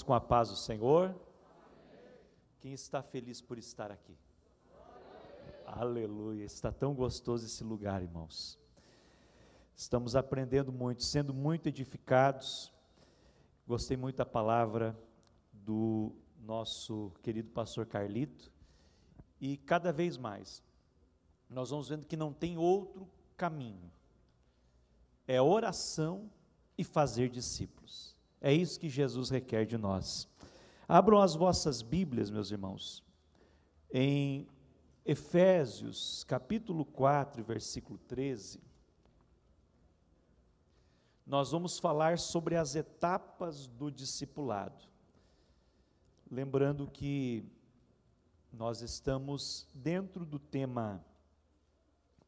com a paz do Senhor. Quem está feliz por estar aqui? Aleluia, está tão gostoso esse lugar, irmãos. Estamos aprendendo muito, sendo muito edificados. Gostei muito da palavra do nosso querido pastor Carlito. E cada vez mais, nós vamos vendo que não tem outro caminho. É oração e fazer discípulos. É isso que Jesus requer de nós. Abram as vossas Bíblias, meus irmãos, em Efésios, capítulo 4, versículo 13. Nós vamos falar sobre as etapas do discipulado. Lembrando que nós estamos dentro do tema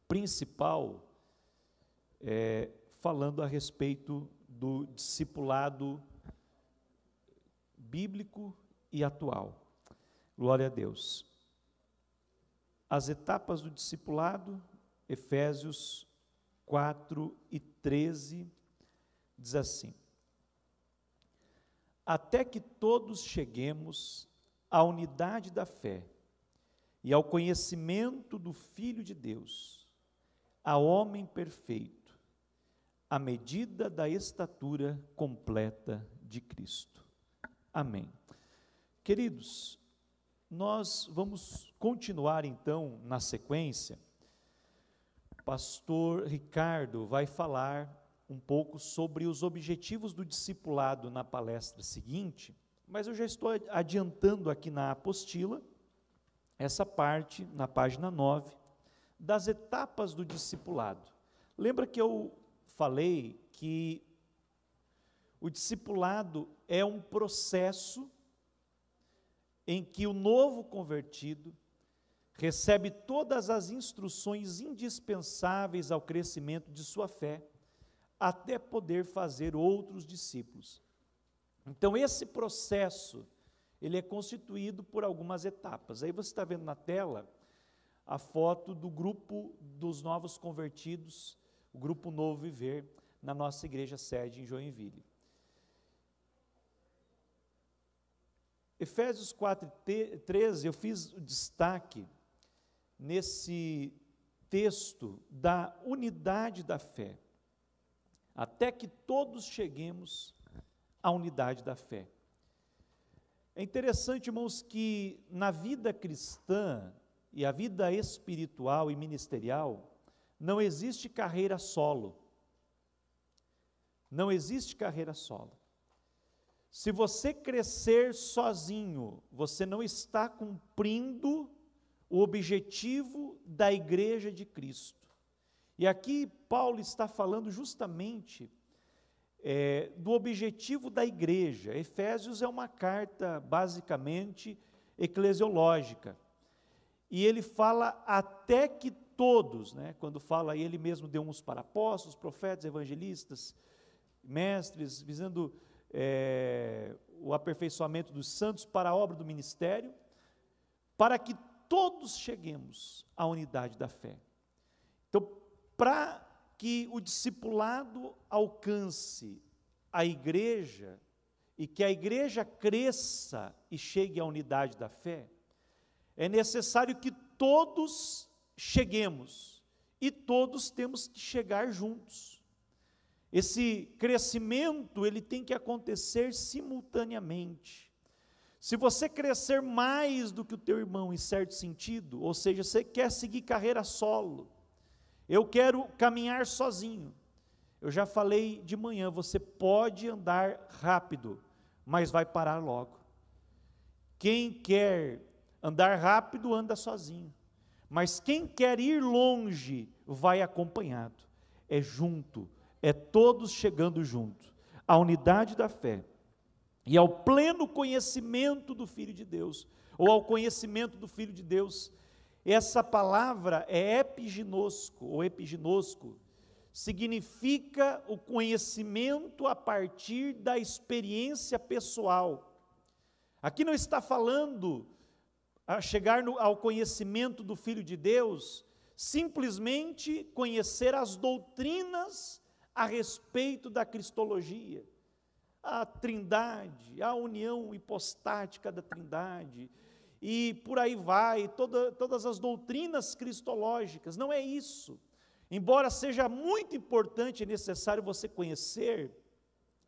principal, falando a respeito do discipulado bíblico e atual. Glória a Deus. As etapas do discipulado, Efésios 4 e 13, diz assim: até que todos cheguemos à unidade da fé e ao conhecimento do Filho de Deus, a homem perfeito, à medida da estatura completa de Cristo. Amém. Queridos, nós vamos continuar então na sequência. O pastor Ricardo vai falar um pouco sobre os objetivos do discipulado na palestra seguinte, mas eu já estou adiantando aqui na apostila, essa parte, na página 9, das etapas do discipulado. Lembra que eu falei que o discipulado é um processo em que o novo convertido recebe todas as instruções indispensáveis ao crescimento de sua fé, até poder fazer outros discípulos. Então, esse processo, ele é constituído por algumas etapas. Aí você está vendo na tela a foto do grupo dos novos convertidos, o Grupo Novo Viver, na nossa igreja sede em Joinville. Efésios 4:13, eu fiz o destaque nesse texto da unidade da fé, até que todos cheguemos à unidade da fé. É interessante, irmãos, que na vida cristã e a vida espiritual e ministerial, não existe carreira solo. Não existe carreira solo. Se você crescer sozinho, você não está cumprindo o objetivo da igreja de Cristo. E aqui Paulo está falando justamente do objetivo da igreja. Efésios é uma carta basicamente eclesiológica. E ele fala até que todos, quando fala, ele mesmo deu uns para apóstolos, profetas, evangelistas, mestres, visando o aperfeiçoamento dos santos para a obra do ministério, para que todos cheguemos à unidade da fé. Então, para que o discipulado alcance a igreja, e que a igreja cresça e chegue à unidade da fé, é necessário que todos cheguemos, e todos temos que chegar juntos. Esse crescimento, ele tem que acontecer simultaneamente. Se você crescer mais do que o teu irmão em certo sentido, ou seja, você quer seguir carreira solo, eu quero caminhar sozinho. Eu já falei de manhã, você pode andar rápido, mas vai parar logo. Quem quer andar rápido, anda sozinho. Mas quem quer ir longe, vai acompanhado. É junto, é todos chegando junto. A unidade da fé e ao pleno conhecimento do Filho de Deus, ou ao conhecimento do Filho de Deus. Essa palavra é epiginosco, ou epiginosco, significa o conhecimento a partir da experiência pessoal. Aqui não está falando a chegar ao conhecimento do Filho de Deus, simplesmente conhecer as doutrinas a respeito da cristologia. a Trindade, a união hipostática da Trindade, e por aí vai, todas as doutrinas cristológicas. Não é isso. Embora seja muito importante e necessário você conhecer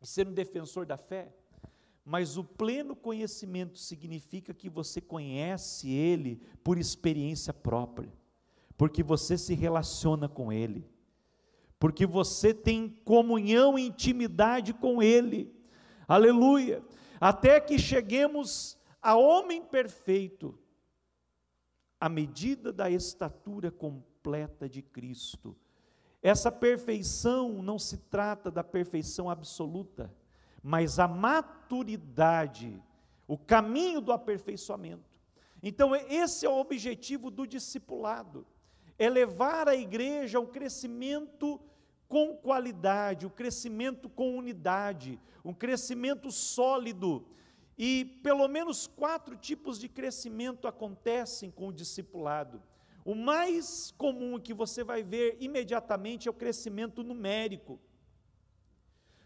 e ser um defensor da fé, mas o pleno conhecimento significa que você conhece Ele por experiência própria, porque você se relaciona com Ele, porque você tem comunhão e intimidade com Ele, aleluia, até que cheguemos a homem perfeito, à medida da estatura completa de Cristo. Essa perfeição não se trata da perfeição absoluta, mas a maturidade, o caminho do aperfeiçoamento. Então esse é o objetivo do discipulado, é levar a igreja a um crescimento com qualidade, um crescimento com unidade, um crescimento sólido. E pelo menos 4 tipos de crescimento acontecem com o discipulado. O mais comum que você vai ver imediatamente é o crescimento numérico,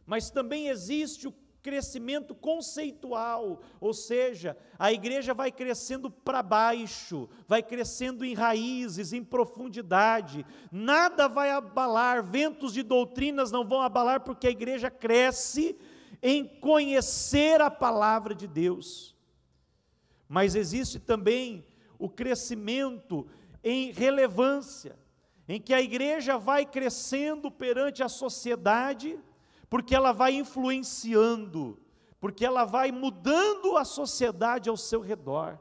mas também existe o crescimento conceitual, ou seja, a igreja vai crescendo para baixo, vai crescendo em raízes, em profundidade, nada vai abalar, ventos de doutrinas não vão abalar, porque a igreja cresce em conhecer a palavra de Deus. Mas existe também o crescimento em relevância, em que a igreja vai crescendo perante a sociedade, porque ela vai influenciando, porque ela vai mudando a sociedade ao seu redor.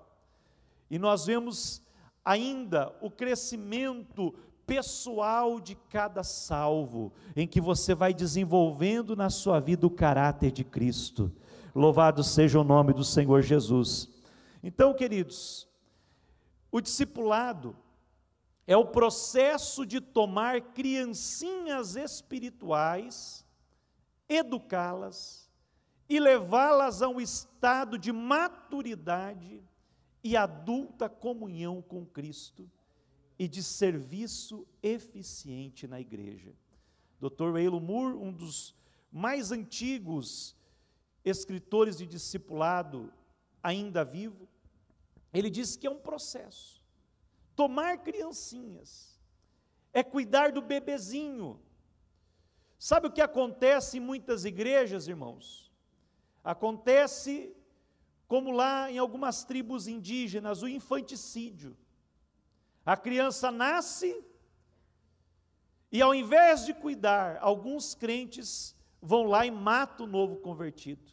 E nós vemos ainda o crescimento pessoal de cada salvo, em que você vai desenvolvendo na sua vida o caráter de Cristo. Louvado seja o nome do Senhor Jesus. Então, queridos, o discipulado é o processo de tomar criancinhas espirituais, educá-las e levá-las a um estado de maturidade e adulta comunhão com Cristo e de serviço eficiente na igreja. Dr. Eilu Moore, um dos mais antigos escritores de discipulado ainda vivo, ele diz que é um processo. Tomar criancinhas é cuidar do bebezinho. Sabe o que acontece em muitas igrejas, irmãos? Acontece, como lá em algumas tribos indígenas, o infanticídio. A criança nasce e, ao invés de cuidar, alguns crentes vão lá e matam o novo convertido.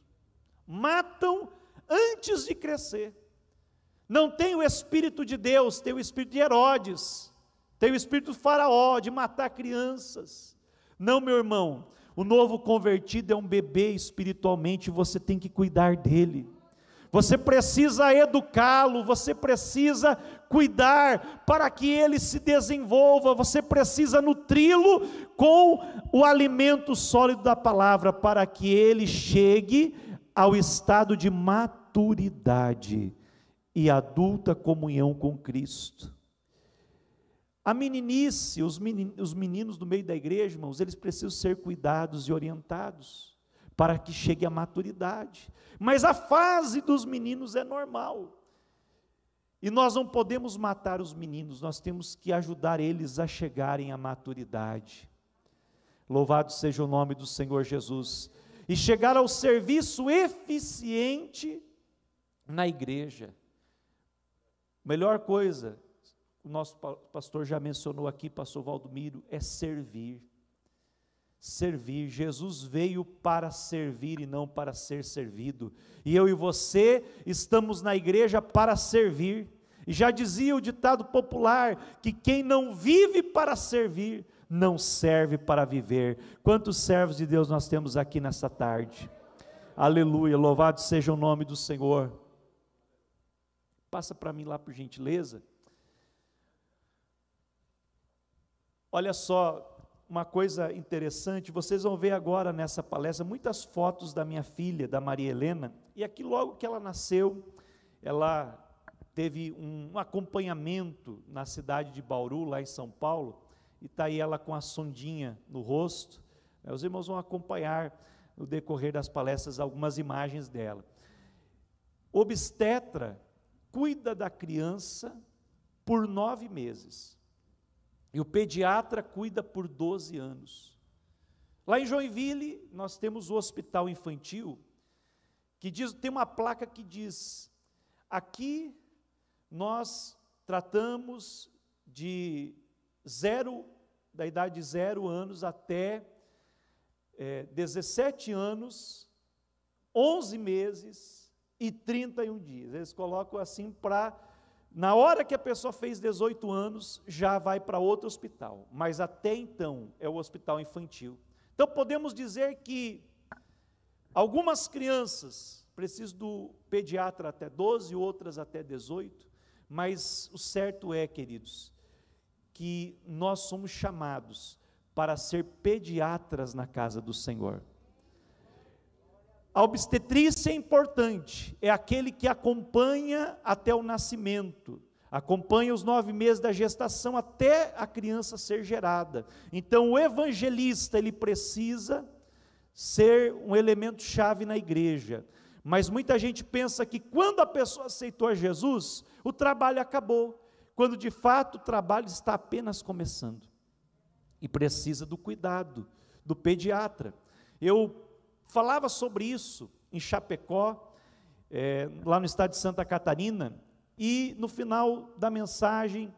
Matam antes de crescer. Não tem o Espírito de Deus, tem o Espírito de Herodes, tem o Espírito do Faraó, de matar crianças. Não, meu irmão, o novo convertido é um bebê espiritualmente, você tem que cuidar dele. Você precisa educá-lo, você precisa cuidar para que ele se desenvolva, você precisa nutri-lo com o alimento sólido da palavra, para que ele chegue ao estado de maturidade e adulta comunhão com Cristo. A meninice, os meninos do meio da igreja, irmãos, eles precisam ser cuidados e orientados, para que chegue à maturidade. Mas a fase dos meninos é normal, e nós não podemos matar os meninos, nós temos que ajudar eles a chegarem à maturidade. Louvado seja o nome do Senhor Jesus, e chegar ao serviço eficiente na igreja. Melhor coisa, o nosso pastor já mencionou aqui, pastor Valdomiro, é servir. Servir, Jesus veio para servir e não para ser servido, e eu e você estamos na igreja para servir, e já dizia o ditado popular, que quem não vive para servir, não serve para viver. Quantos servos de Deus nós temos aqui nessa tarde? Aleluia, louvado seja o nome do Senhor. Passa para mim lá, por gentileza. Olha só, uma coisa interessante, vocês vão ver agora nessa palestra, muitas fotos da minha filha, da Maria Helena, e aqui logo que ela nasceu, ela teve um acompanhamento na cidade de Bauru, lá em São Paulo, e está aí ela com a sondinha no rosto, os irmãos vão acompanhar no decorrer das palestras algumas imagens dela. Obstetra cuida da criança por 9 meses. E o pediatra cuida por 12 anos. Lá em Joinville, nós temos o hospital infantil, que tem uma placa que diz: aqui nós tratamos da idade de 0 anos até 17 anos, 11 meses e 31 dias. Eles colocam assim para, na hora que a pessoa fez 18 anos, já vai para outro hospital, mas até então é o hospital infantil. Então podemos dizer que algumas crianças precisam do pediatra até 12, outras até 18, mas o certo é, queridos, que nós somos chamados para ser pediatras na casa do Senhor. A obstetrícia é importante, é aquele que acompanha até o nascimento, acompanha os 9 meses da gestação até a criança ser gerada. Então o evangelista, ele precisa ser um elemento chave na igreja, mas muita gente pensa que quando a pessoa aceitou a Jesus, o trabalho acabou, quando de fato o trabalho está apenas começando, e precisa do cuidado do pediatra. Eu falava sobre isso em Chapecó, lá no estado de Santa Catarina, e no final da mensagem,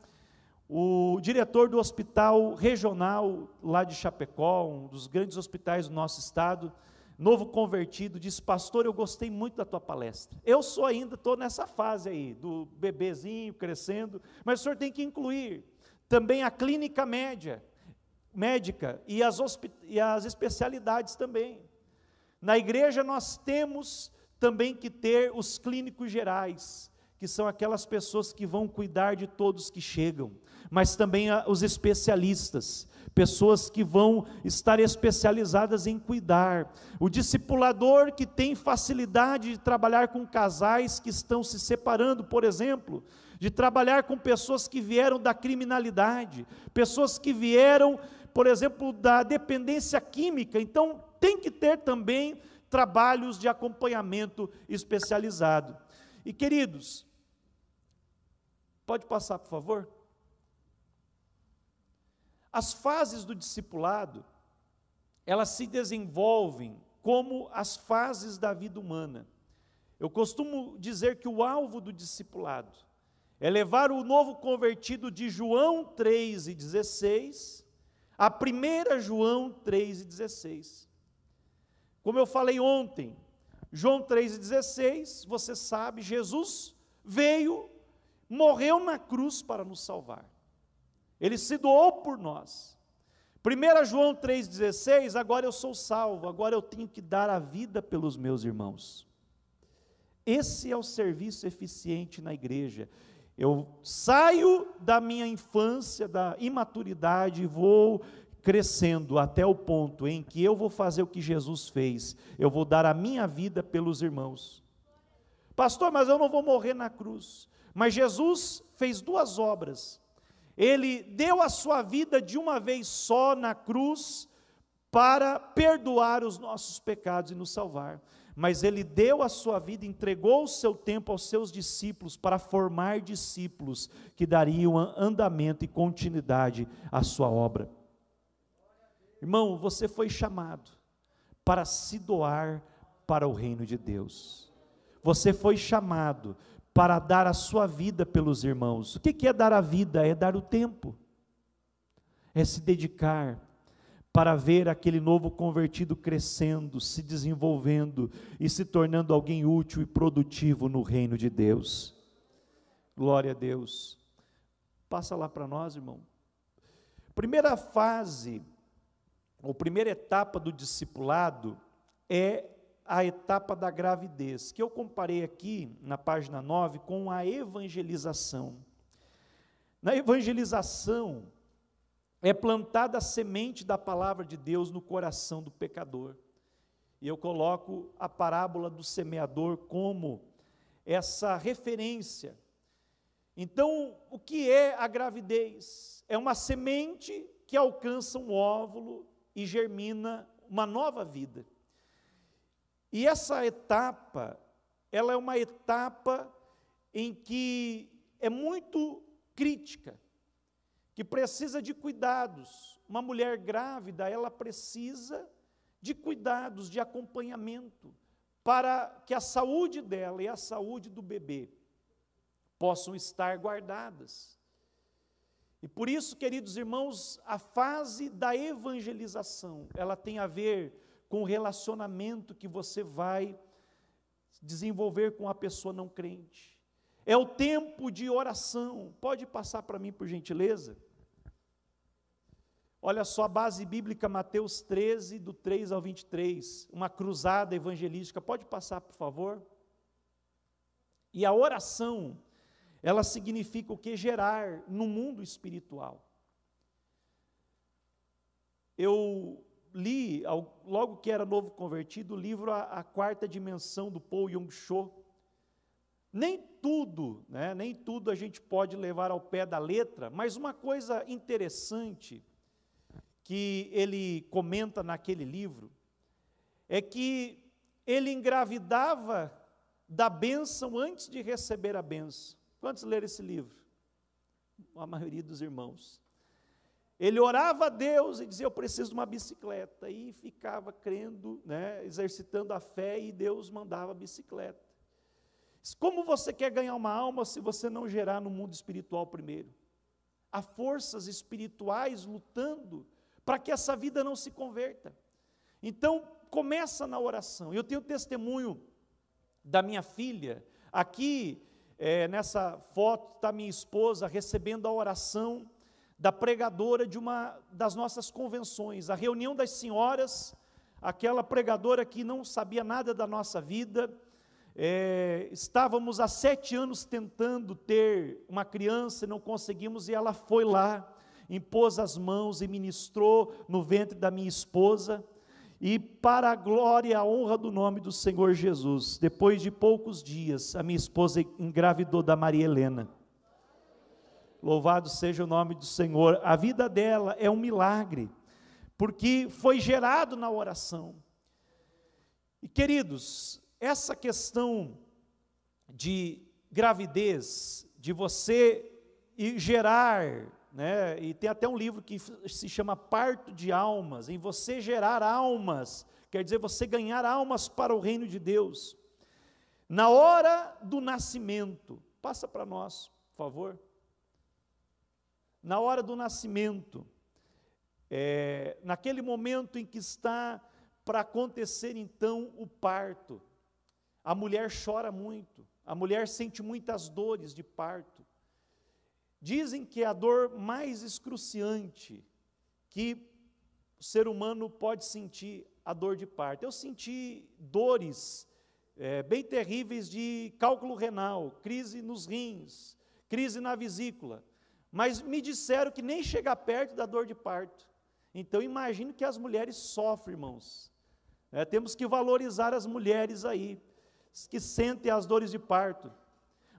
o diretor do hospital regional lá de Chapecó, um dos grandes hospitais do nosso estado, novo convertido, disse: pastor, eu gostei muito da tua palestra. Eu ainda estou nessa fase aí, do bebezinho crescendo, mas o senhor tem que incluir também a clínica médica e as especialidades também. Na igreja nós temos também que ter os clínicos gerais, que são aquelas pessoas que vão cuidar de todos que chegam, mas também os especialistas, pessoas que vão estar especializadas em cuidar, o discipulador que tem facilidade de trabalhar com casais que estão se separando, por exemplo, de trabalhar com pessoas que vieram da criminalidade, pessoas que vieram, por exemplo, da dependência química. Então tem que ter também trabalhos de acompanhamento especializado. E queridos, pode passar, por favor? As fases do discipulado, elas se desenvolvem como as fases da vida humana. Eu costumo dizer que o alvo do discipulado é levar o novo convertido de João 3,16 a 1 João 3,16. Como eu falei ontem, João 3,16, você sabe, Jesus veio, morreu na cruz para nos salvar. Ele se doou por nós. 1 João 3,16, agora eu sou salvo, agora eu tenho que dar a vida pelos meus irmãos. Esse é o serviço eficiente na igreja. Eu saio da minha infância, da imaturidade, vou crescendo até o ponto em que eu vou fazer o que Jesus fez, eu vou dar a minha vida pelos irmãos. Pastor, mas eu não vou morrer na cruz. Mas Jesus fez 2 obras. Ele deu a sua vida de uma vez só na cruz para perdoar os nossos pecados e nos salvar. Mas ele deu a sua vida, entregou o seu tempo aos seus discípulos para formar discípulos que dariam andamento e continuidade à sua obra. Irmão, você foi chamado para se doar para o reino de Deus. Você foi chamado para dar a sua vida pelos irmãos. O que é dar a vida? É dar o tempo, é se dedicar para ver aquele novo convertido crescendo, se desenvolvendo e se tornando alguém útil e produtivo no reino de Deus. Glória a Deus. Passa lá para nós, irmão. Primeira fase, ou primeira etapa do discipulado é a etapa da gravidez, que eu comparei aqui na página 9 com a evangelização. Na evangelização é plantada a semente da palavra de Deus no coração do pecador. E eu coloco a parábola do semeador como essa referência. Então, o que é a gravidez? É uma semente que alcança um óvulo e germina uma nova vida. E essa etapa, ela é uma etapa em que é muito crítica, que precisa de cuidados. Uma mulher grávida, ela precisa de cuidados, de acompanhamento, para que a saúde dela e a saúde do bebê possam estar guardadas. E por isso, queridos irmãos, a fase da evangelização, ela tem a ver com o relacionamento que você vai desenvolver com a pessoa não crente. É o tempo de oração. Pode passar para mim, por gentileza? Olha só a base bíblica, Mateus 13, do 3 ao 23, uma cruzada evangelística. Pode passar, por favor? E a oração, ela significa o que? Gerar no mundo espiritual. Eu li, logo que era novo convertido, o livro A Quarta Dimensão, do Paul Yong-cho. Nem tudo a gente pode levar ao pé da letra, mas uma coisa interessante que ele comenta naquele livro é que ele engravidava da bênção antes de receber a bênção. Quantos leram esse livro? A maioria dos irmãos. Ele orava a Deus e dizia: eu preciso de uma bicicleta, e ficava crendo, exercitando a fé, e Deus mandava a bicicleta. Como você quer ganhar uma alma se você não gerar no mundo espiritual primeiro? Há forças espirituais lutando para que essa vida não se converta. Então, começa na oração. Eu tenho testemunho da minha filha. Aqui, nessa foto, está minha esposa recebendo a oração da pregadora de uma das nossas convenções, a reunião das senhoras, aquela pregadora que não sabia nada da nossa vida. Estávamos há 7 anos tentando ter uma criança e não conseguimos, e ela foi lá, impôs as mãos e ministrou no ventre da minha esposa, e para a glória e a honra do nome do Senhor Jesus, depois de poucos dias, a minha esposa engravidou da Maria Helena. Louvado seja o nome do Senhor. A vida dela é um milagre, porque foi gerado na oração. E queridos, essa questão de gravidez, de você gerar, e tem até um livro que se chama Parto de Almas, em você gerar almas, quer dizer, você ganhar almas para o reino de Deus. Na hora do nascimento, passa para nós, por favor. Na hora do nascimento, naquele momento em que está para acontecer então o parto, a mulher chora muito, a mulher sente muitas dores de parto. Dizem que é a dor mais excruciante que o ser humano pode sentir, a dor de parto. Eu senti dores bem terríveis de cálculo renal, crise nos rins, crise na vesícula, mas me disseram que nem chega perto da dor de parto. Então imagino que as mulheres sofrem, irmãos. Temos que valorizar as mulheres aí, que sentem as dores de parto.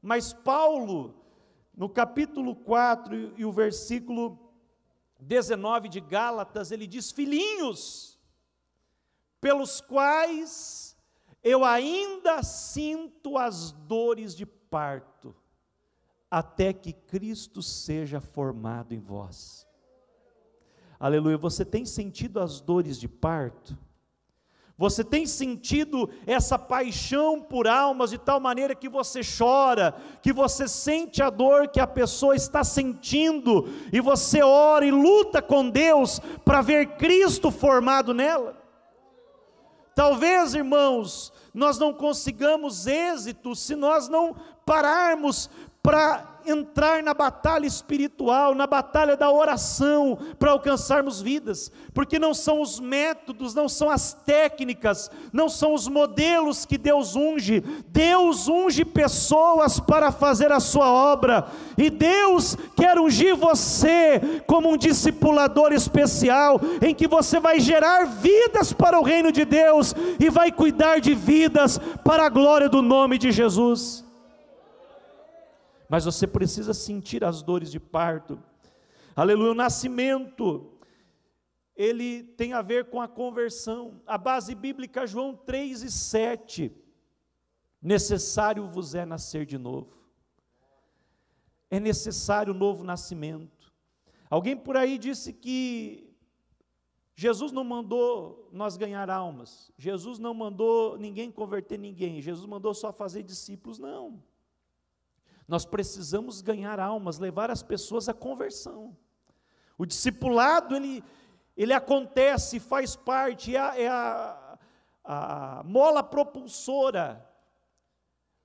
Mas Paulo, no capítulo 4 e o versículo 19 de Gálatas, ele diz: filhinhos, pelos quais eu ainda sinto as dores de parto, até que Cristo seja formado em vós. Aleluia. Você tem sentido as dores de parto? Você tem sentido essa paixão por almas de tal maneira que você chora, que você sente a dor que a pessoa está sentindo, e você ora e luta com Deus para ver Cristo formado nela? Talvez, irmãos, nós não consigamos êxito se nós não pararmos para entrar na batalha espiritual, na batalha da oração, para alcançarmos vidas, porque não são os métodos, não são as técnicas, não são os modelos que Deus unge pessoas para fazer a sua obra, e Deus quer ungir você como um discipulador especial, em que você vai gerar vidas para o reino de Deus, e vai cuidar de vidas para a glória do nome de Jesus. Mas você precisa sentir as dores de parto. Aleluia. O nascimento ele tem a ver com a conversão. A base bíblica, João 3:7, necessário vos é nascer de novo. É necessário o novo nascimento. Alguém por aí disse que Jesus não mandou nós ganhar almas, Jesus não mandou ninguém converter ninguém, Jesus mandou só fazer discípulos. Não, nós precisamos ganhar almas, levar as pessoas à conversão. O discipulado, ele acontece, faz parte, é a mola propulsora,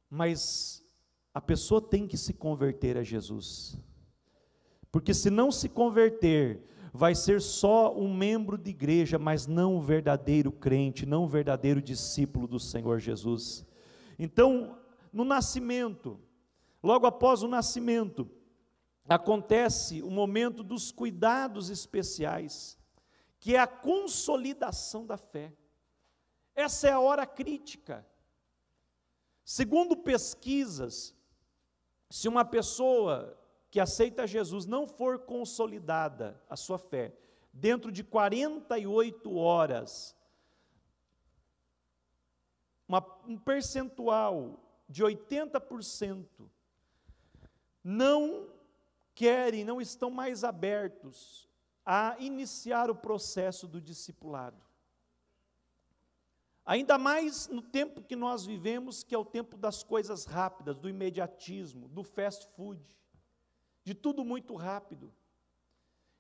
mas a pessoa tem que se converter a Jesus, porque se não se converter, vai ser só um membro de igreja, mas não um verdadeiro crente, não um verdadeiro discípulo do Senhor Jesus. Então, no nascimento, logo após o nascimento, acontece o momento dos cuidados especiais, que é a consolidação da fé. Essa é a hora crítica. Segundo pesquisas, se uma pessoa que aceita Jesus não for consolidada a sua fé, dentro de 48 horas, um percentual de 80% não querem, não estão mais abertos a iniciar o processo do discipulado. Ainda mais no tempo que nós vivemos, que é o tempo das coisas rápidas, do imediatismo, do fast food, de tudo muito rápido.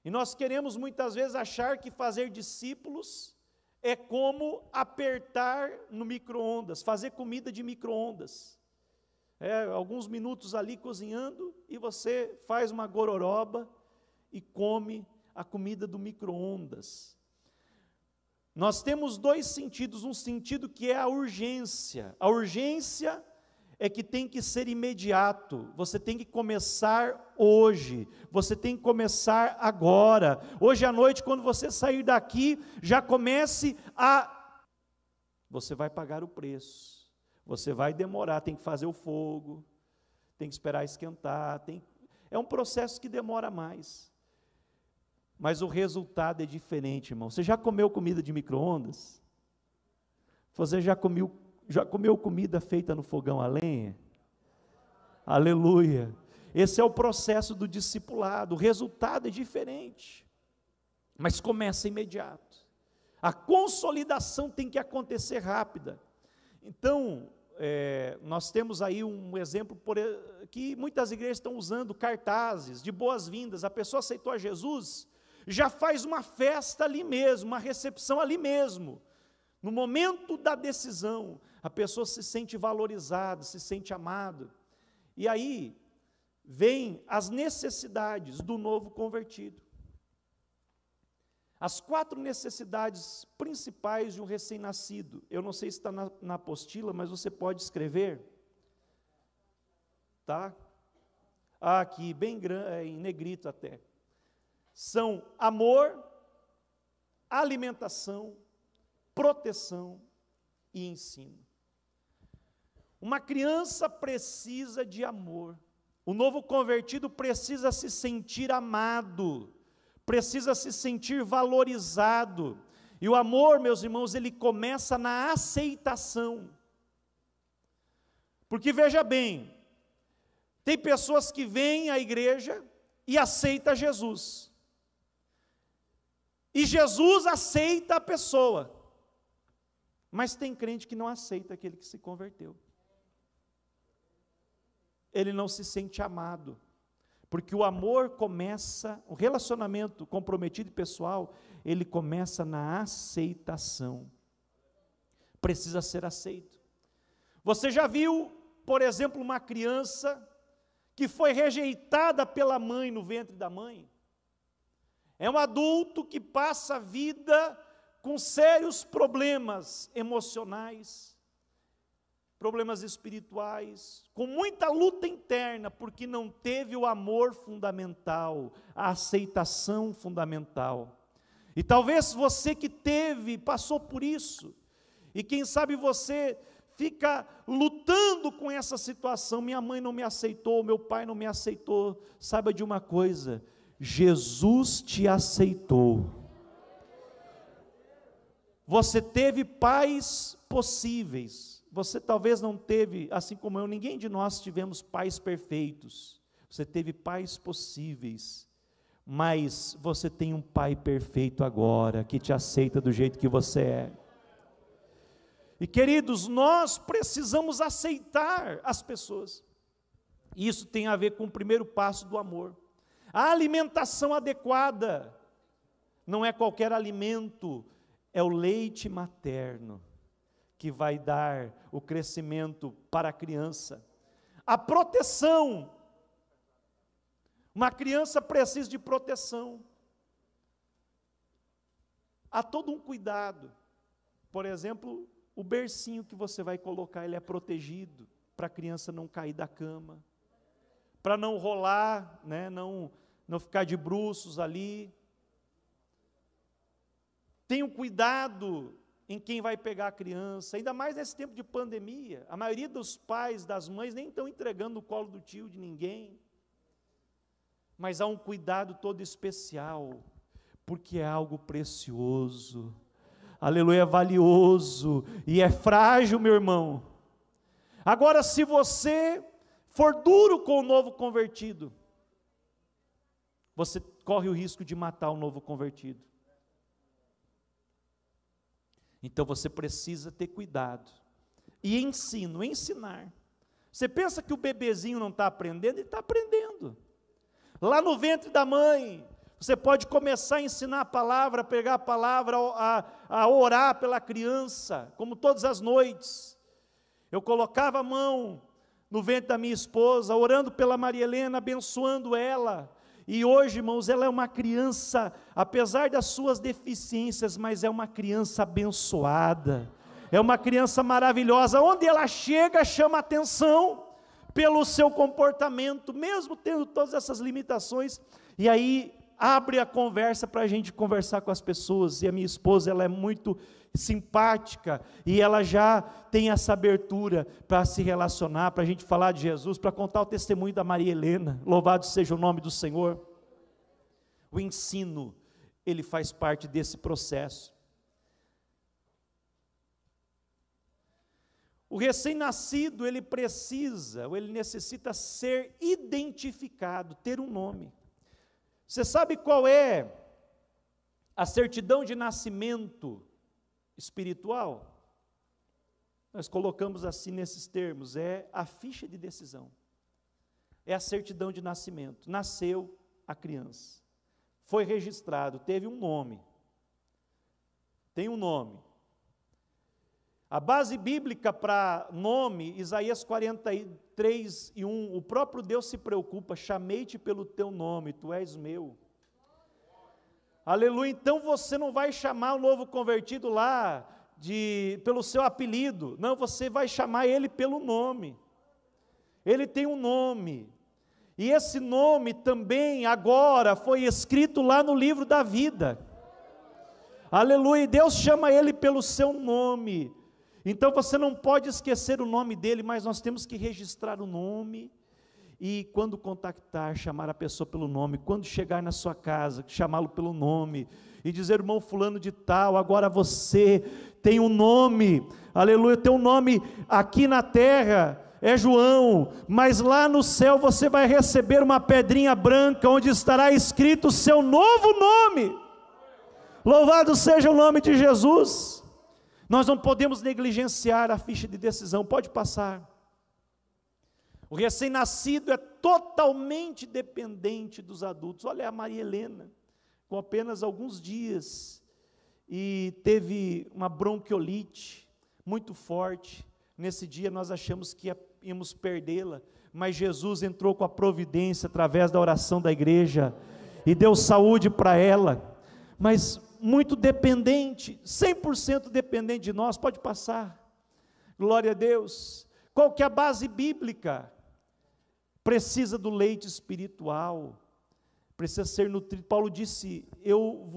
E nós queremos muitas vezes achar que fazer discípulos é como apertar no micro-ondas, fazer comida de micro-ondas. Alguns minutos ali cozinhando e você faz uma gororoba e come a comida do micro-ondas. Nós temos dois sentidos, um sentido que é a urgência. A urgência é que tem que ser imediato, você tem que começar hoje, você tem que começar agora. Hoje à noite, quando você sair daqui, já comece a... Você vai pagar o preço, você vai demorar, tem que fazer o fogo, tem que esperar esquentar, é um processo que demora mais. Mas o resultado é diferente, irmão. Você já comeu comida de micro-ondas? Você já comeu comida feita no fogão a lenha? Aleluia! Esse é o processo do discipulado. O resultado é diferente, mas começa imediato. A consolidação tem que acontecer rápida. Então, nós temos aí um exemplo que muitas igrejas estão usando cartazes de boas-vindas. A pessoa aceitou a Jesus, já faz uma festa ali mesmo, uma recepção ali mesmo. No momento da decisão, a pessoa se sente valorizada, se sente amada. E aí, vem as necessidades do novo convertido. As 4 necessidades principais de um recém-nascido. Eu não sei se está na apostila, mas você pode escrever. Tá? Aqui, bem grande, em negrito até. São amor, alimentação, proteção e ensino. Uma criança precisa de amor. O novo convertido precisa se sentir amado, precisa se sentir valorizado. E o amor, meus irmãos, ele começa na aceitação. Porque veja bem, tem pessoas que vêm à igreja e aceitam Jesus. E Jesus aceita a pessoa. Mas tem crente que não aceita aquele que se converteu. Ele não se sente amado. Porque o amor começa, o relacionamento comprometido e pessoal, ele começa na aceitação. Precisa ser aceito. Você já viu, por exemplo, uma criança que foi rejeitada pela mãe no ventre da mãe? É um adulto que passa a vida com sérios problemas emocionais, problemas espirituais, com muita luta interna, porque não teve o amor fundamental, a aceitação fundamental. E talvez você que passou por isso, e quem sabe você fica lutando com essa situação, minha mãe não me aceitou, meu pai não me aceitou. Saiba de uma coisa, Jesus te aceitou. Você teve pais possíveis. Você talvez não teve, assim como eu, ninguém de nós tivemos pais perfeitos. Você teve pais possíveis, mas você tem um pai perfeito agora, que te aceita do jeito que você é. E queridos, nós precisamos aceitar as pessoas. Isso tem a ver com o primeiro passo do amor. A alimentação adequada não é qualquer alimento, é o leite materno que vai dar o crescimento para a criança. A proteção. Uma criança precisa de proteção. Há todo um cuidado. Por exemplo, o bercinho que você vai colocar, ele é protegido, para a criança não cair da cama, para não rolar, né, não ficar de bruços ali. Tenha um cuidado em quem vai pegar a criança, ainda mais nesse tempo de pandemia. A maioria dos pais, das mães, nem estão entregando no colo do tio de ninguém. Mas há um cuidado todo especial, porque é algo precioso. Aleluia, é valioso e é frágil, meu irmão. Agora, se você for duro com o novo convertido, você corre o risco de matar o novo convertido. Então você precisa ter cuidado. E ensinar. Você pensa que o bebezinho não está aprendendo? Ele está aprendendo. Lá no ventre da mãe, você pode começar a ensinar a palavra, a pegar a palavra, a orar pela criança, como todas as noites. Eu colocava a mão no ventre da minha esposa, orando pela Maria Helena, abençoando ela. E hoje, irmãos, ela é uma criança, apesar das suas deficiências, mas é uma criança abençoada, é uma criança maravilhosa. Onde ela chega, chama atenção pelo seu comportamento, mesmo tendo todas essas limitações. E aí, abre a conversa para a gente conversar com as pessoas. E a minha esposa, ela é muito simpática, e ela já tem essa abertura para se relacionar, para a gente falar de Jesus, para contar o testemunho da Maria Helena. Louvado seja o nome do Senhor. O ensino, ele faz parte desse processo. O recém-nascido, ele necessita ser identificado, ter um nome. Você sabe qual é a certidão de nascimento espiritual? Nós colocamos assim nesses termos, é a ficha de decisão. É a certidão de nascimento. Nasceu a criança, foi registrado, teve um nome. Tem um nome. A base bíblica para nome, Isaías 43:1, o próprio Deus se preocupa: chamei-te pelo teu nome, tu és meu. Aleluia. Então você não vai chamar o novo convertido lá pelo seu apelido, não, você vai chamar ele pelo nome. Ele tem um nome, e esse nome também agora foi escrito lá no livro da vida. Aleluia. Deus chama ele pelo seu nome. Então você não pode esquecer o nome dele, mas nós temos que registrar o nome, e quando contactar, chamar a pessoa pelo nome. Quando chegar na sua casa, chamá-lo pelo nome, e dizer: irmão fulano de tal, agora você tem um nome, aleluia, tem um nome aqui na terra, é João, mas lá no céu você vai receber uma pedrinha branca, onde estará escrito o seu novo nome. Louvado seja o nome de Jesus. Nós não podemos negligenciar a ficha de decisão. Pode passar. O recém-nascido é totalmente dependente dos adultos. Olha a Maria Helena, com apenas alguns dias, e teve uma bronquiolite muito forte. Nesse dia nós achamos que íamos perdê-la, mas Jesus entrou com a providência através da oração da igreja e deu saúde para ela. Mas muito dependente, 100% dependente de nós. Pode passar. Glória a Deus. Qual que é a base bíblica? Precisa do leite espiritual, precisa ser nutrido. Paulo disse: eu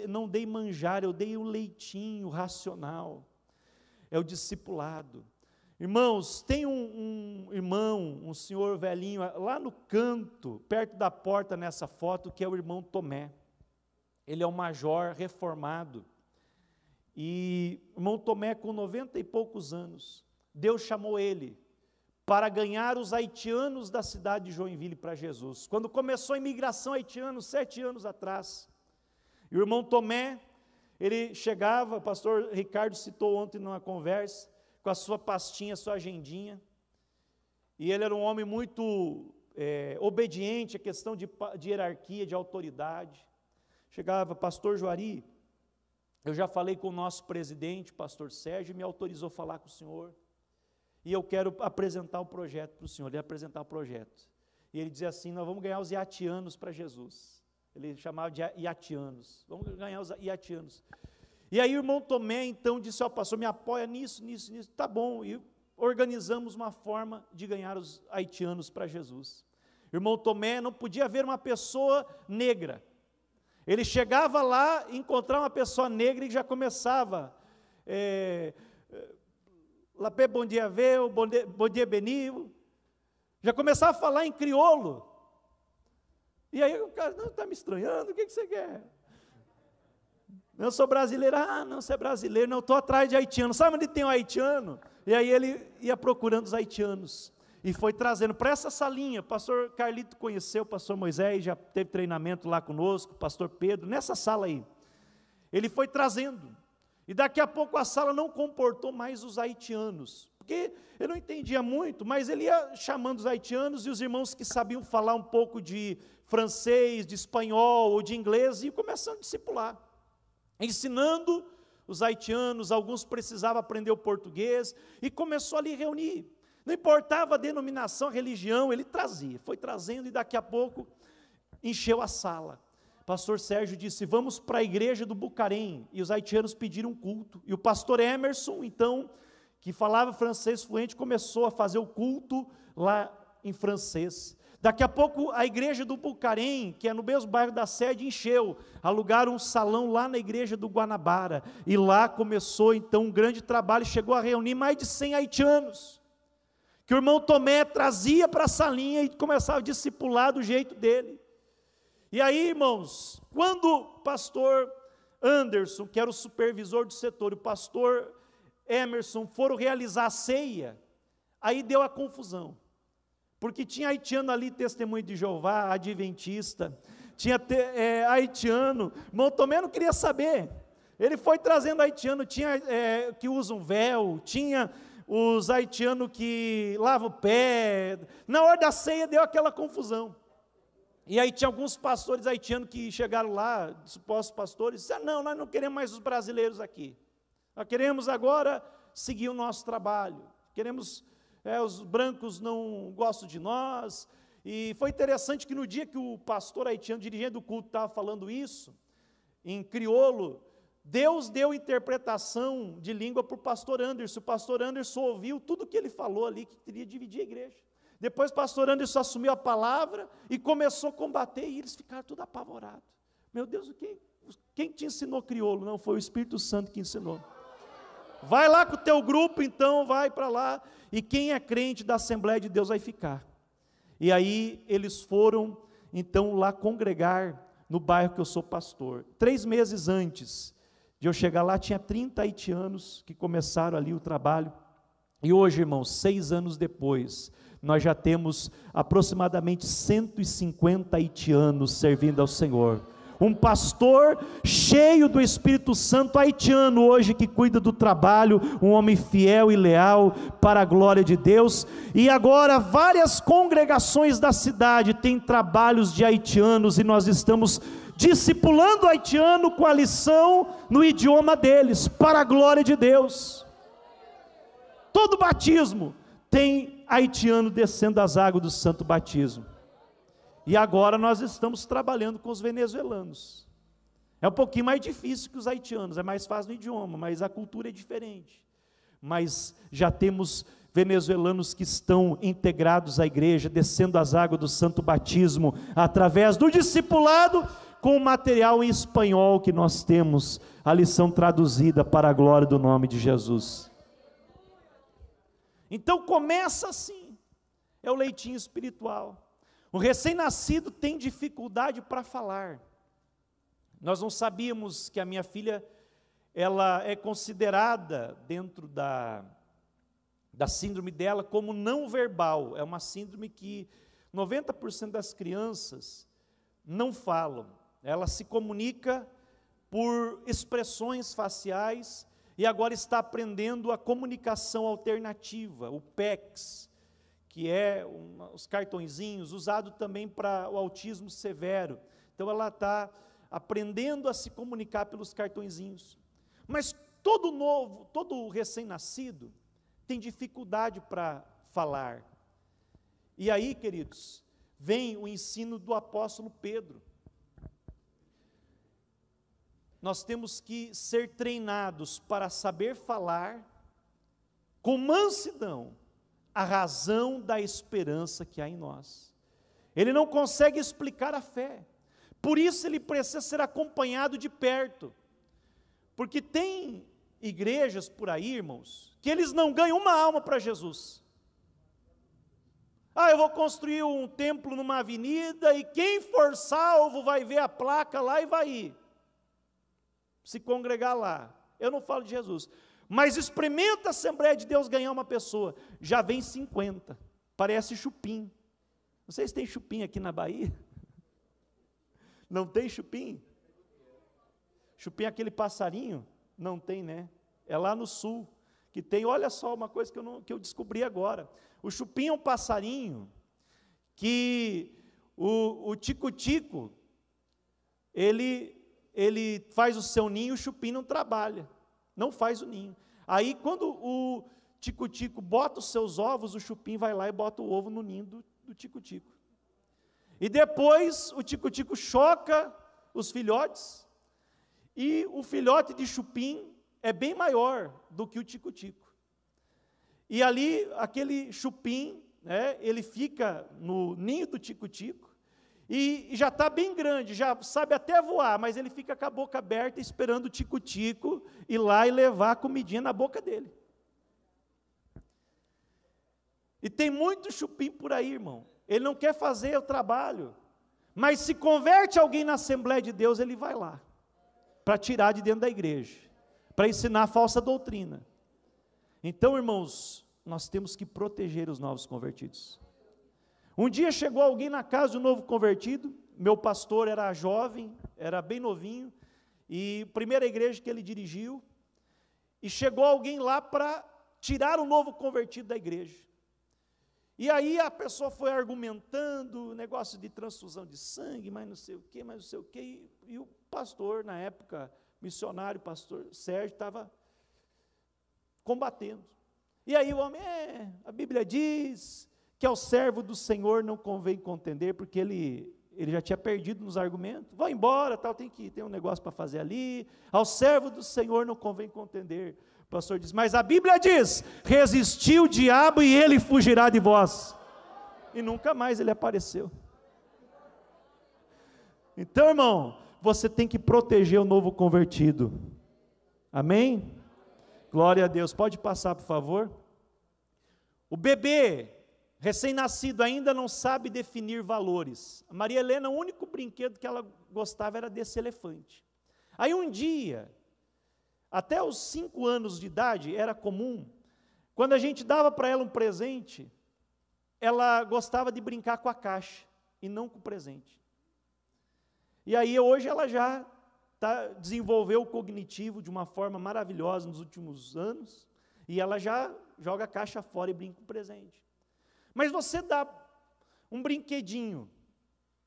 não dei manjar, eu dei o leitinho racional. É o discipulado. Irmãos, tem um irmão, um senhor velhinho, lá no canto, perto da porta nessa foto, que é o irmão Tomé. Ele é um major reformado, E o irmão Tomé, com 90 e poucos anos, Deus chamou ele para ganhar os haitianos da cidade de Joinville para Jesus. Quando começou a imigração haitiana, 7 anos atrás, e o irmão Tomé, ele chegava, o pastor Ricardo citou ontem numa conversa, com a sua pastinha, sua agendinha, e ele era um homem muito obediente à questão de hierarquia, de autoridade. Chegava, pastor Juari, eu já falei com o nosso presidente, pastor Sérgio, me autorizou a falar com o senhor, e eu quero apresentar o projeto para o senhor. Ele ia apresentar o projeto, e ele dizia assim: nós vamos ganhar os iatianos para Jesus. Ele chamava de iatianos, vamos ganhar os iatianos. E aí o irmão Tomé então disse: ó, pastor, me apoia nisso, tá bom, e organizamos uma forma de ganhar os haitianos para Jesus. O irmão Tomé, não podia haver uma pessoa negra. Ele chegava lá, encontrava uma pessoa negra e já começava, Lapé bom dia veu, bom dia benil, já começava a falar em crioulo. E aí o cara: não, está me estranhando, o que você quer? Eu sou brasileiro. Ah, não, você é brasileiro, não, estou atrás de haitiano. Sabe onde tem um haitiano? E aí ele ia procurando os haitianos, e foi trazendo para essa salinha. O pastor Carlito conheceu o pastor Moisés, já teve treinamento lá conosco, o pastor Pedro, nessa sala aí. Ele foi trazendo, e daqui a pouco a sala não comportou mais os haitianos, porque eu não entendia muito, mas ele ia chamando os haitianos, e os irmãos que sabiam falar um pouco de francês, de espanhol ou de inglês, e começando a discipular, ensinando os haitianos. Alguns precisavam aprender o português, e começou ali a reunir, não importava a denominação, a religião, ele trazia, foi trazendo, e daqui a pouco encheu a sala. Pastor Sérgio disse: vamos para a igreja do Bucarém, e os haitianos pediram culto, e o pastor Emerson, então, que falava francês fluente, começou a fazer o culto lá em francês. Daqui a pouco a igreja do Bucarém, que é no mesmo bairro da sede, encheu, alugaram um salão lá na igreja do Guanabara, e lá começou então um grande trabalho, chegou a reunir mais de 100 haitianos, que o irmão Tomé trazia para a salinha e começava a discipular do jeito dele. E aí, irmãos, quando o pastor Anderson, que era o supervisor do setor, e o pastor Emerson foram realizar a ceia, aí deu a confusão, porque tinha haitiano ali, testemunho de Jeová, adventista, tinha haitiano, irmão Tomé não queria saber, ele foi trazendo haitiano, tinha que usam véu, tinha os haitianos que lavam o pé. Na hora da ceia deu aquela confusão, e aí tinha alguns pastores haitianos que chegaram lá, supostos pastores, e disseram: não, nós não queremos mais os brasileiros aqui, nós queremos agora seguir o nosso trabalho, queremos, os brancos não gostam de nós. E foi interessante que no dia que o pastor haitiano, dirigente do culto, estava falando isso, em crioulo, Deus deu interpretação de língua para o pastor Anderson. O pastor Anderson ouviu tudo que ele falou ali, que queria dividir a igreja. Depois o pastor Anderson assumiu a palavra e começou a combater, e eles ficaram tudo apavorados. Meu Deus, quem te ensinou crioulo? Não, foi o Espírito Santo que ensinou. Vai lá com o teu grupo, então, vai para lá, e quem é crente da Assembleia de Deus vai ficar. E aí eles foram, então, lá congregar no bairro que eu sou pastor. 3 meses antes de eu chegar lá, tinha 30 haitianos que começaram ali o trabalho, e hoje, irmãos, 6 anos depois, nós já temos aproximadamente 150 haitianos servindo ao Senhor. Um pastor cheio do Espírito Santo haitiano hoje, que cuida do trabalho, um homem fiel e leal para a glória de Deus. E agora várias congregações da cidade têm trabalhos de haitianos, e nós estamos discipulando o haitiano com a lição no idioma deles, para a glória de Deus. Todo batismo tem haitiano descendo as águas do santo batismo. E agora nós estamos trabalhando com os venezuelanos. É um pouquinho mais difícil que os haitianos, é mais fácil no idioma, mas a cultura é diferente. Mas já temos venezuelanos que estão integrados à igreja, descendo as águas do santo batismo, através do discipulado, com o material em espanhol que nós temos, a lição traduzida para a glória do nome de Jesus. Então começa assim, é o leitinho espiritual. O recém-nascido tem dificuldade para falar. Nós não sabíamos que a minha filha ela é considerada, dentro da síndrome dela, como não verbal. É uma síndrome que 90% das crianças não falam. Ela se comunica por expressões faciais e agora está aprendendo a comunicação alternativa, o PECS, que é os cartõezinhos, usado também para o autismo severo. Então ela está aprendendo a se comunicar pelos cartõezinhos. Mas todo recém-nascido tem dificuldade para falar. E aí, queridos, vem o ensino do apóstolo Pedro. Nós temos que ser treinados para saber falar com mansidão a razão da esperança que há em nós. Ele não consegue explicar a fé, por isso ele precisa ser acompanhado de perto, porque tem igrejas por aí, irmãos, que eles não ganham uma alma para Jesus. Eu vou construir um templo numa avenida e quem for salvo vai ver a placa lá e vai ir se congregar lá. Eu não falo de Jesus, mas experimenta a Assembleia de Deus ganhar uma pessoa, já vem 50, parece chupim. Não sei se tem chupim aqui na Bahia. Não tem chupim? Chupim é aquele passarinho? Não tem, né? É lá no sul que tem. Olha só uma coisa que eu descobri agora. O chupim é um passarinho que o tico-tico, ele faz o seu ninho, o chupim não trabalha, não faz o ninho. Aí quando o tico-tico bota os seus ovos, o chupim vai lá e bota o ovo no ninho do tico-tico. E depois o tico-tico choca os filhotes, e o filhote de chupim é bem maior do que o tico-tico. E ali, aquele chupim, ele fica no ninho do tico-tico, e já está bem grande, já sabe até voar, mas ele fica com a boca aberta, esperando o tico-tico ir lá e levar a comidinha na boca dele. E tem muito chupim por aí, irmão. Ele não quer fazer o trabalho, mas se converte alguém na Assembleia de Deus, ele vai lá, para tirar de dentro da igreja, para ensinar a falsa doutrina. Então, irmãos, nós temos que proteger os novos convertidos. Um dia chegou alguém na casa de um novo convertido, meu pastor era jovem, era bem novinho, e primeira igreja que ele dirigiu, e chegou alguém lá para tirar o novo convertido da igreja. E aí a pessoa foi argumentando, negócio de transfusão de sangue, mas não sei o quê, e o pastor, na época, missionário, pastor Sérgio, estava combatendo. E aí o homem, a Bíblia diz que ao servo do Senhor não convém contender, porque ele já tinha perdido nos argumentos, vai embora, tal, tem um negócio para fazer ali, ao servo do Senhor não convém contender. O pastor diz, mas a Bíblia diz, resistiu o diabo e ele fugirá de vós, e nunca mais ele apareceu. Então, irmão, você tem que proteger o novo convertido, amém? Glória a Deus. Pode passar, por favor. O bebê recém-nascido ainda não sabe definir valores. A Maria Helena, o único brinquedo que ela gostava era desse elefante. Aí um dia, até os 5 anos de idade, era comum, quando a gente dava para ela um presente, ela gostava de brincar com a caixa, e não com o presente. E aí hoje ela já desenvolveu o cognitivo de uma forma maravilhosa nos últimos anos, e ela já joga a caixa fora e brinca com o presente. Mas você dá um brinquedinho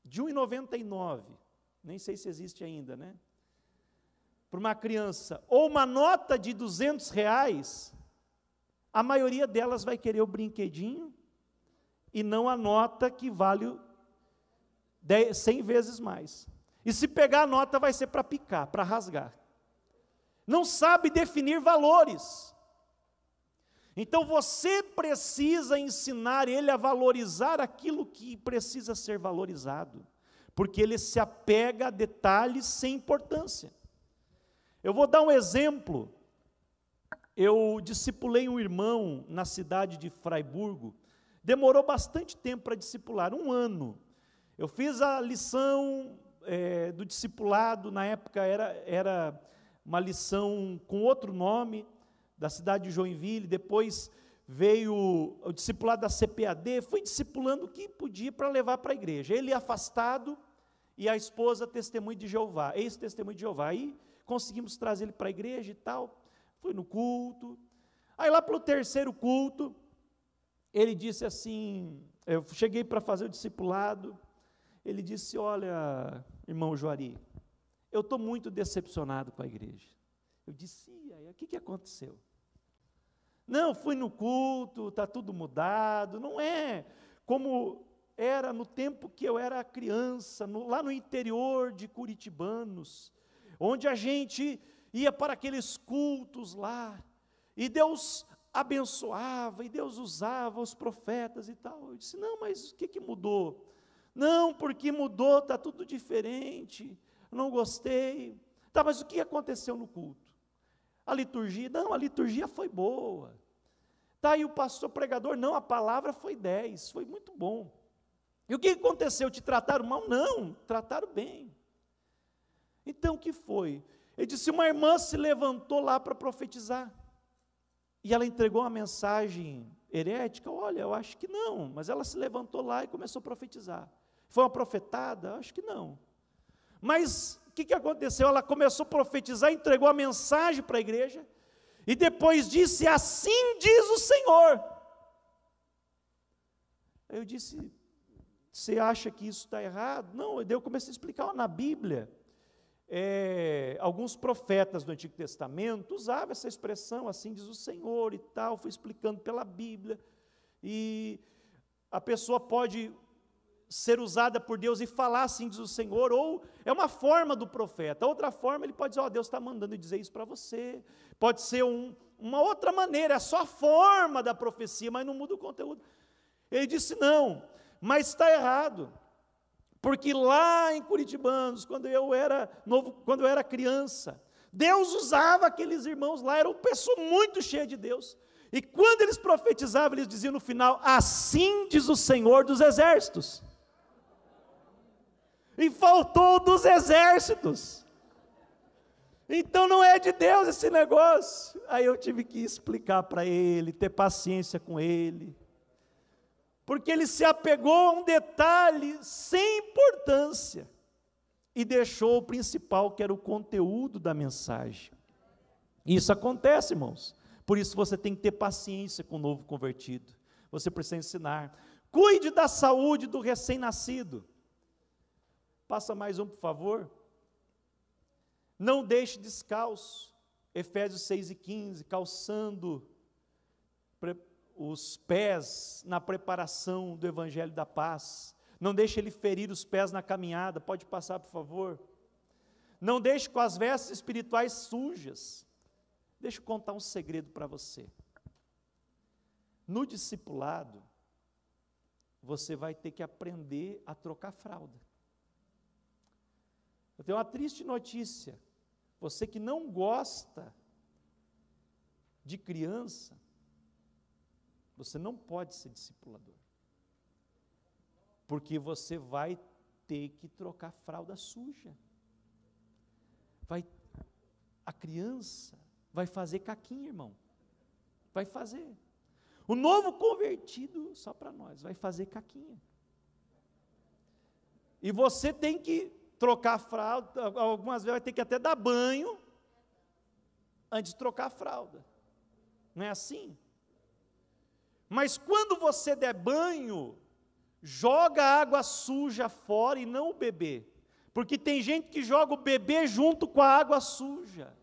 de R$ 1,99, nem sei se existe ainda, né? Para uma criança, ou uma nota de R$200, a maioria delas vai querer o brinquedinho e não a nota que vale 100 vezes mais. E se pegar a nota vai ser para picar, para rasgar. Não sabe definir valores. Então você precisa ensinar ele a valorizar aquilo que precisa ser valorizado, porque ele se apega a detalhes sem importância. Eu vou dar um exemplo. Eu discipulei um irmão na cidade de Fraiburgo, demorou bastante tempo para discipular, 1 ano. Eu fiz a lição do discipulado, na época era uma lição com outro nome, da cidade de Joinville, depois veio o discipulado da CPAD, fui discipulando o que podia para levar para a igreja. Ele afastado e a esposa testemunho de Jeová, ex-testemunho de Jeová. Aí conseguimos trazer ele para a igreja e tal, fui no culto. Aí lá pelo terceiro culto, ele disse assim, eu cheguei para fazer o discipulado, ele disse, olha, irmão Juari, eu estou muito decepcionado com a igreja. Eu disse, e aí, o que aconteceu? Não, fui no culto, está tudo mudado, não é como era no tempo que eu era criança, lá no interior de Curitibanos, onde a gente ia para aqueles cultos lá, e Deus abençoava, e Deus usava os profetas e tal. Eu disse, não, mas o que mudou? Não, porque mudou, está tudo diferente, não gostei. Tá, mas o que aconteceu no culto? A liturgia, não, a liturgia foi boa. Tá, e o pastor pregador, não, a palavra foi 10, foi muito bom. E o que aconteceu? Te trataram mal? Não, trataram bem. Então o que foi? Ele disse, uma irmã se levantou lá para profetizar, e ela entregou uma mensagem herética, olha, eu acho que não, mas ela se levantou lá e começou a profetizar. Foi uma profetada? Acho que não. Mas o que aconteceu? Ela começou a profetizar, entregou a mensagem para a igreja, e depois disse, assim diz o Senhor. Aí eu disse, você acha que isso está errado? Não, eu comecei a explicar, na Bíblia, alguns profetas do Antigo Testamento usavam essa expressão, assim diz o Senhor e tal, fui explicando pela Bíblia, e a pessoa pode ser usada por Deus e falar assim diz o Senhor, ou é uma forma do profeta. Outra forma, ele pode dizer, Deus está mandando dizer isso para você, pode ser uma outra maneira, é só a forma da profecia, mas não muda o conteúdo. Ele disse, não, mas está errado, porque lá em Curitibanos, quando eu era criança, Deus usava aqueles irmãos lá, era uma pessoa muito cheia de Deus, e quando eles profetizavam, eles diziam no final, assim diz o Senhor dos exércitos. E faltou dos exércitos. Então não é de Deus esse negócio. Aí eu tive que explicar para ele, ter paciência com ele, porque ele se apegou a um detalhe sem importância e deixou o principal, que era o conteúdo da mensagem. Isso acontece, irmãos. Por isso você tem que ter paciência com o novo convertido. Você precisa ensinar. Cuide da saúde do recém-nascido. Passa mais um, por favor. Não deixe descalço. Efésios 6:15, calçando os pés na preparação do evangelho da paz. Não deixe ele ferir os pés na caminhada. Pode passar, por favor. Não deixe com as vestes espirituais sujas. Deixa eu contar um segredo para você. No discipulado, você vai ter que aprender a trocar fralda. Eu tenho uma triste notícia. Você que não gosta de criança, você não pode ser discipulador. Porque você vai ter que trocar fralda suja. A criança vai fazer caquinha, irmão. Vai fazer. O novo convertido, só para nós, vai fazer caquinha. E você tem que trocar a fralda, algumas vezes vai ter que até dar banho antes de trocar a fralda. Não é assim? Mas quando você der banho, joga a água suja fora e não o bebê. Porque tem gente que joga o bebê junto com a água suja.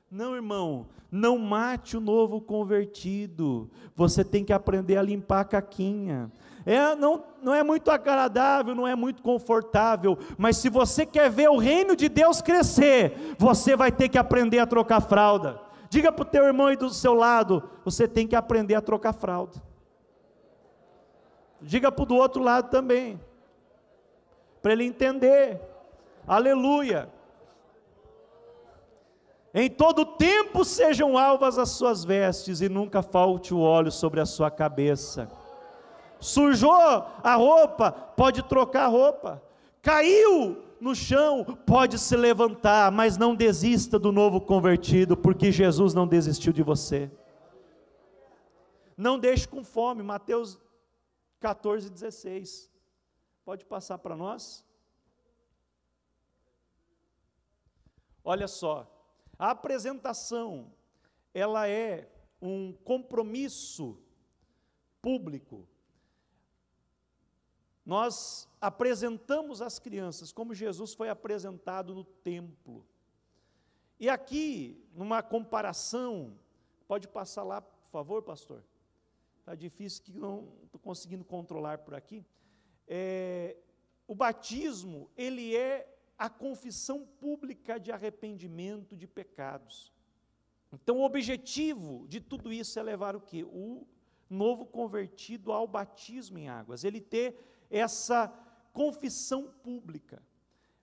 Não, irmão, não mate o novo convertido. Você tem que aprender a limpar a caquinha. Não é muito agradável, não é muito confortável, mas se você quer ver o reino de Deus crescer, você vai ter que aprender a trocar fralda. Diga para o teu irmão aí do seu lado, você tem que aprender a trocar fralda. Diga para o do outro lado também, para ele entender. Aleluia. Em todo tempo sejam alvas as suas vestes, e nunca falte o óleo sobre a sua cabeça. Sujou a roupa, pode trocar a roupa. caiu no chão, pode se levantar, mas não desista do novo convertido, porque Jesus não desistiu de você. Não deixe com fome, Mateus 14:16. Pode passar para nós? Olha só, a apresentação, ela é um compromisso público. Nós apresentamos as crianças como Jesus foi apresentado no templo. E aqui, numa comparação, pode passar lá, por favor, pastor? Está difícil que não estou conseguindo controlar por aqui. O batismo, ele é a confissão pública de arrependimento de pecados. Então, o objetivo de tudo isso é levar o quê? O novo convertido ao batismo em águas, ele ter essa confissão pública.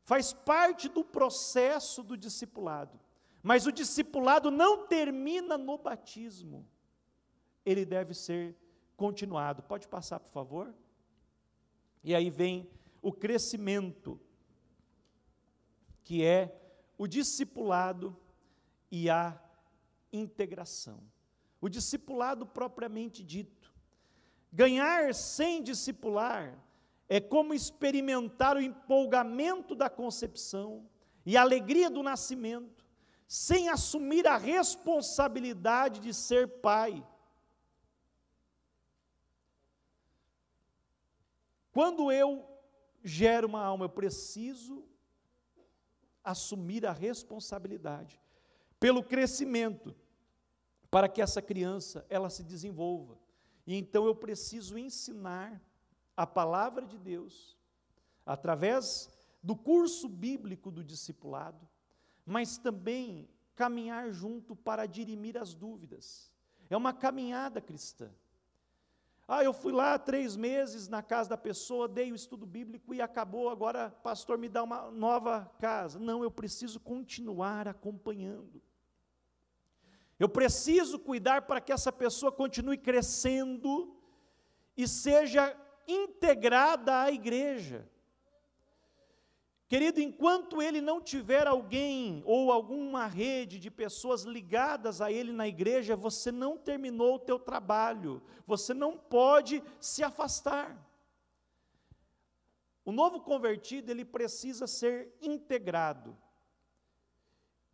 Faz parte do processo do discipulado. Mas o discipulado não termina no batismo. Ele deve ser continuado. Pode passar, por favor? E aí vem o crescimento, que é o discipulado e a integração. O discipulado propriamente dito. Ganhar sem discipular é como experimentar o empolgamento da concepção e a alegria do nascimento, sem assumir a responsabilidade de ser pai. Quando eu gero uma alma, eu preciso assumir a responsabilidade pelo crescimento, para que essa criança, ela se desenvolva. E então eu preciso ensinar a palavra de Deus, através do curso bíblico do discipulado, mas também caminhar junto para dirimir as dúvidas. É uma caminhada cristã. Eu fui lá 3 meses na casa da pessoa, dei o estudo bíblico e acabou, agora pastor me dá uma nova casa. Não, eu preciso continuar acompanhando. Eu preciso cuidar para que essa pessoa continue crescendo e seja integrada à igreja. Querido, enquanto ele não tiver alguém ou alguma rede de pessoas ligadas a ele na igreja, você não terminou o teu trabalho, você não pode se afastar. O novo convertido, ele precisa ser integrado.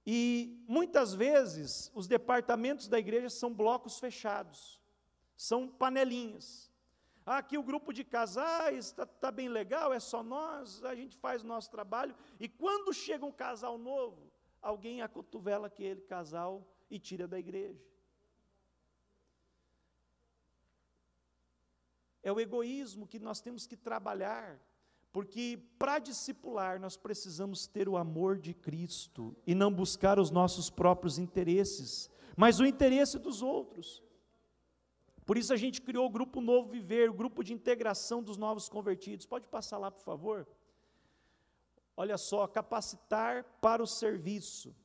E muitas vezes os departamentos da igreja são blocos fechados, são panelinhas. Aqui o grupo de casais está bem legal, é só nós, a gente faz o nosso trabalho, e quando chega um casal novo, alguém acotovela aquele casal e tira da igreja. É o egoísmo que nós temos que trabalhar, porque para discipular nós precisamos ter o amor de Cristo, e não buscar os nossos próprios interesses, mas o interesse dos outros. Por isso a gente criou o Grupo Novo Viver, o grupo de integração dos novos convertidos. Pode passar lá, por favor? Olha só, capacitar para o serviço,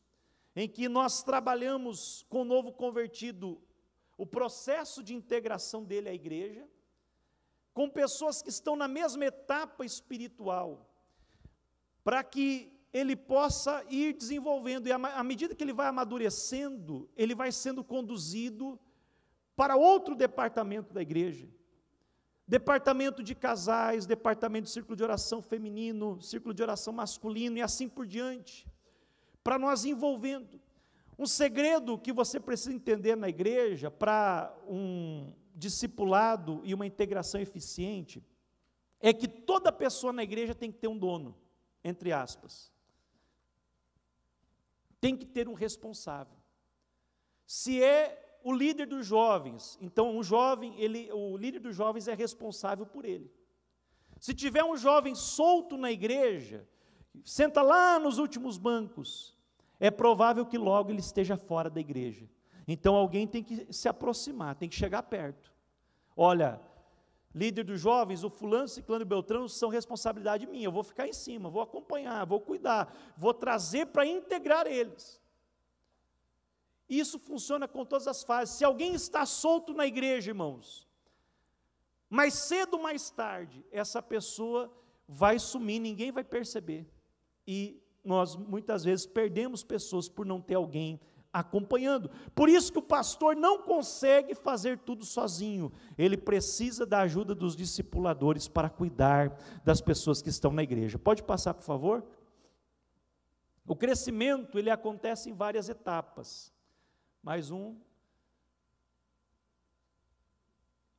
em que nós trabalhamos com o novo convertido, o processo de integração dele à igreja, com pessoas que estão na mesma etapa espiritual, para que ele possa ir desenvolvendo, e à medida que ele vai amadurecendo, ele vai sendo conduzido para outro departamento da igreja, departamento de casais, departamento de círculo de oração feminino, círculo de oração masculino e assim por diante, para nós envolvendo. Um segredo que você precisa entender na igreja, para um discipulado e uma integração eficiente, é que toda pessoa na igreja tem que ter um dono, entre aspas, tem que ter um responsável. Se é o líder dos jovens, então o líder dos jovens é responsável por ele. Se tiver um jovem solto na igreja, senta lá nos últimos bancos, é provável que logo ele esteja fora da igreja. Então alguém tem que se aproximar, tem que chegar perto. Olha, líder dos jovens, o fulano, ciclano e beltrano são responsabilidade minha, eu vou ficar em cima, vou acompanhar, vou cuidar, vou trazer para integrar eles. Isso funciona com todas as fases. Se alguém está solto na igreja, irmãos, mais cedo ou mais tarde, essa pessoa vai sumir, ninguém vai perceber. E nós muitas vezes perdemos pessoas por não ter alguém acompanhando. Por isso que o pastor não consegue fazer tudo sozinho. Ele precisa da ajuda dos discipuladores para cuidar das pessoas que estão na igreja. Pode passar, por favor? O crescimento, ele acontece em várias etapas. Mais um.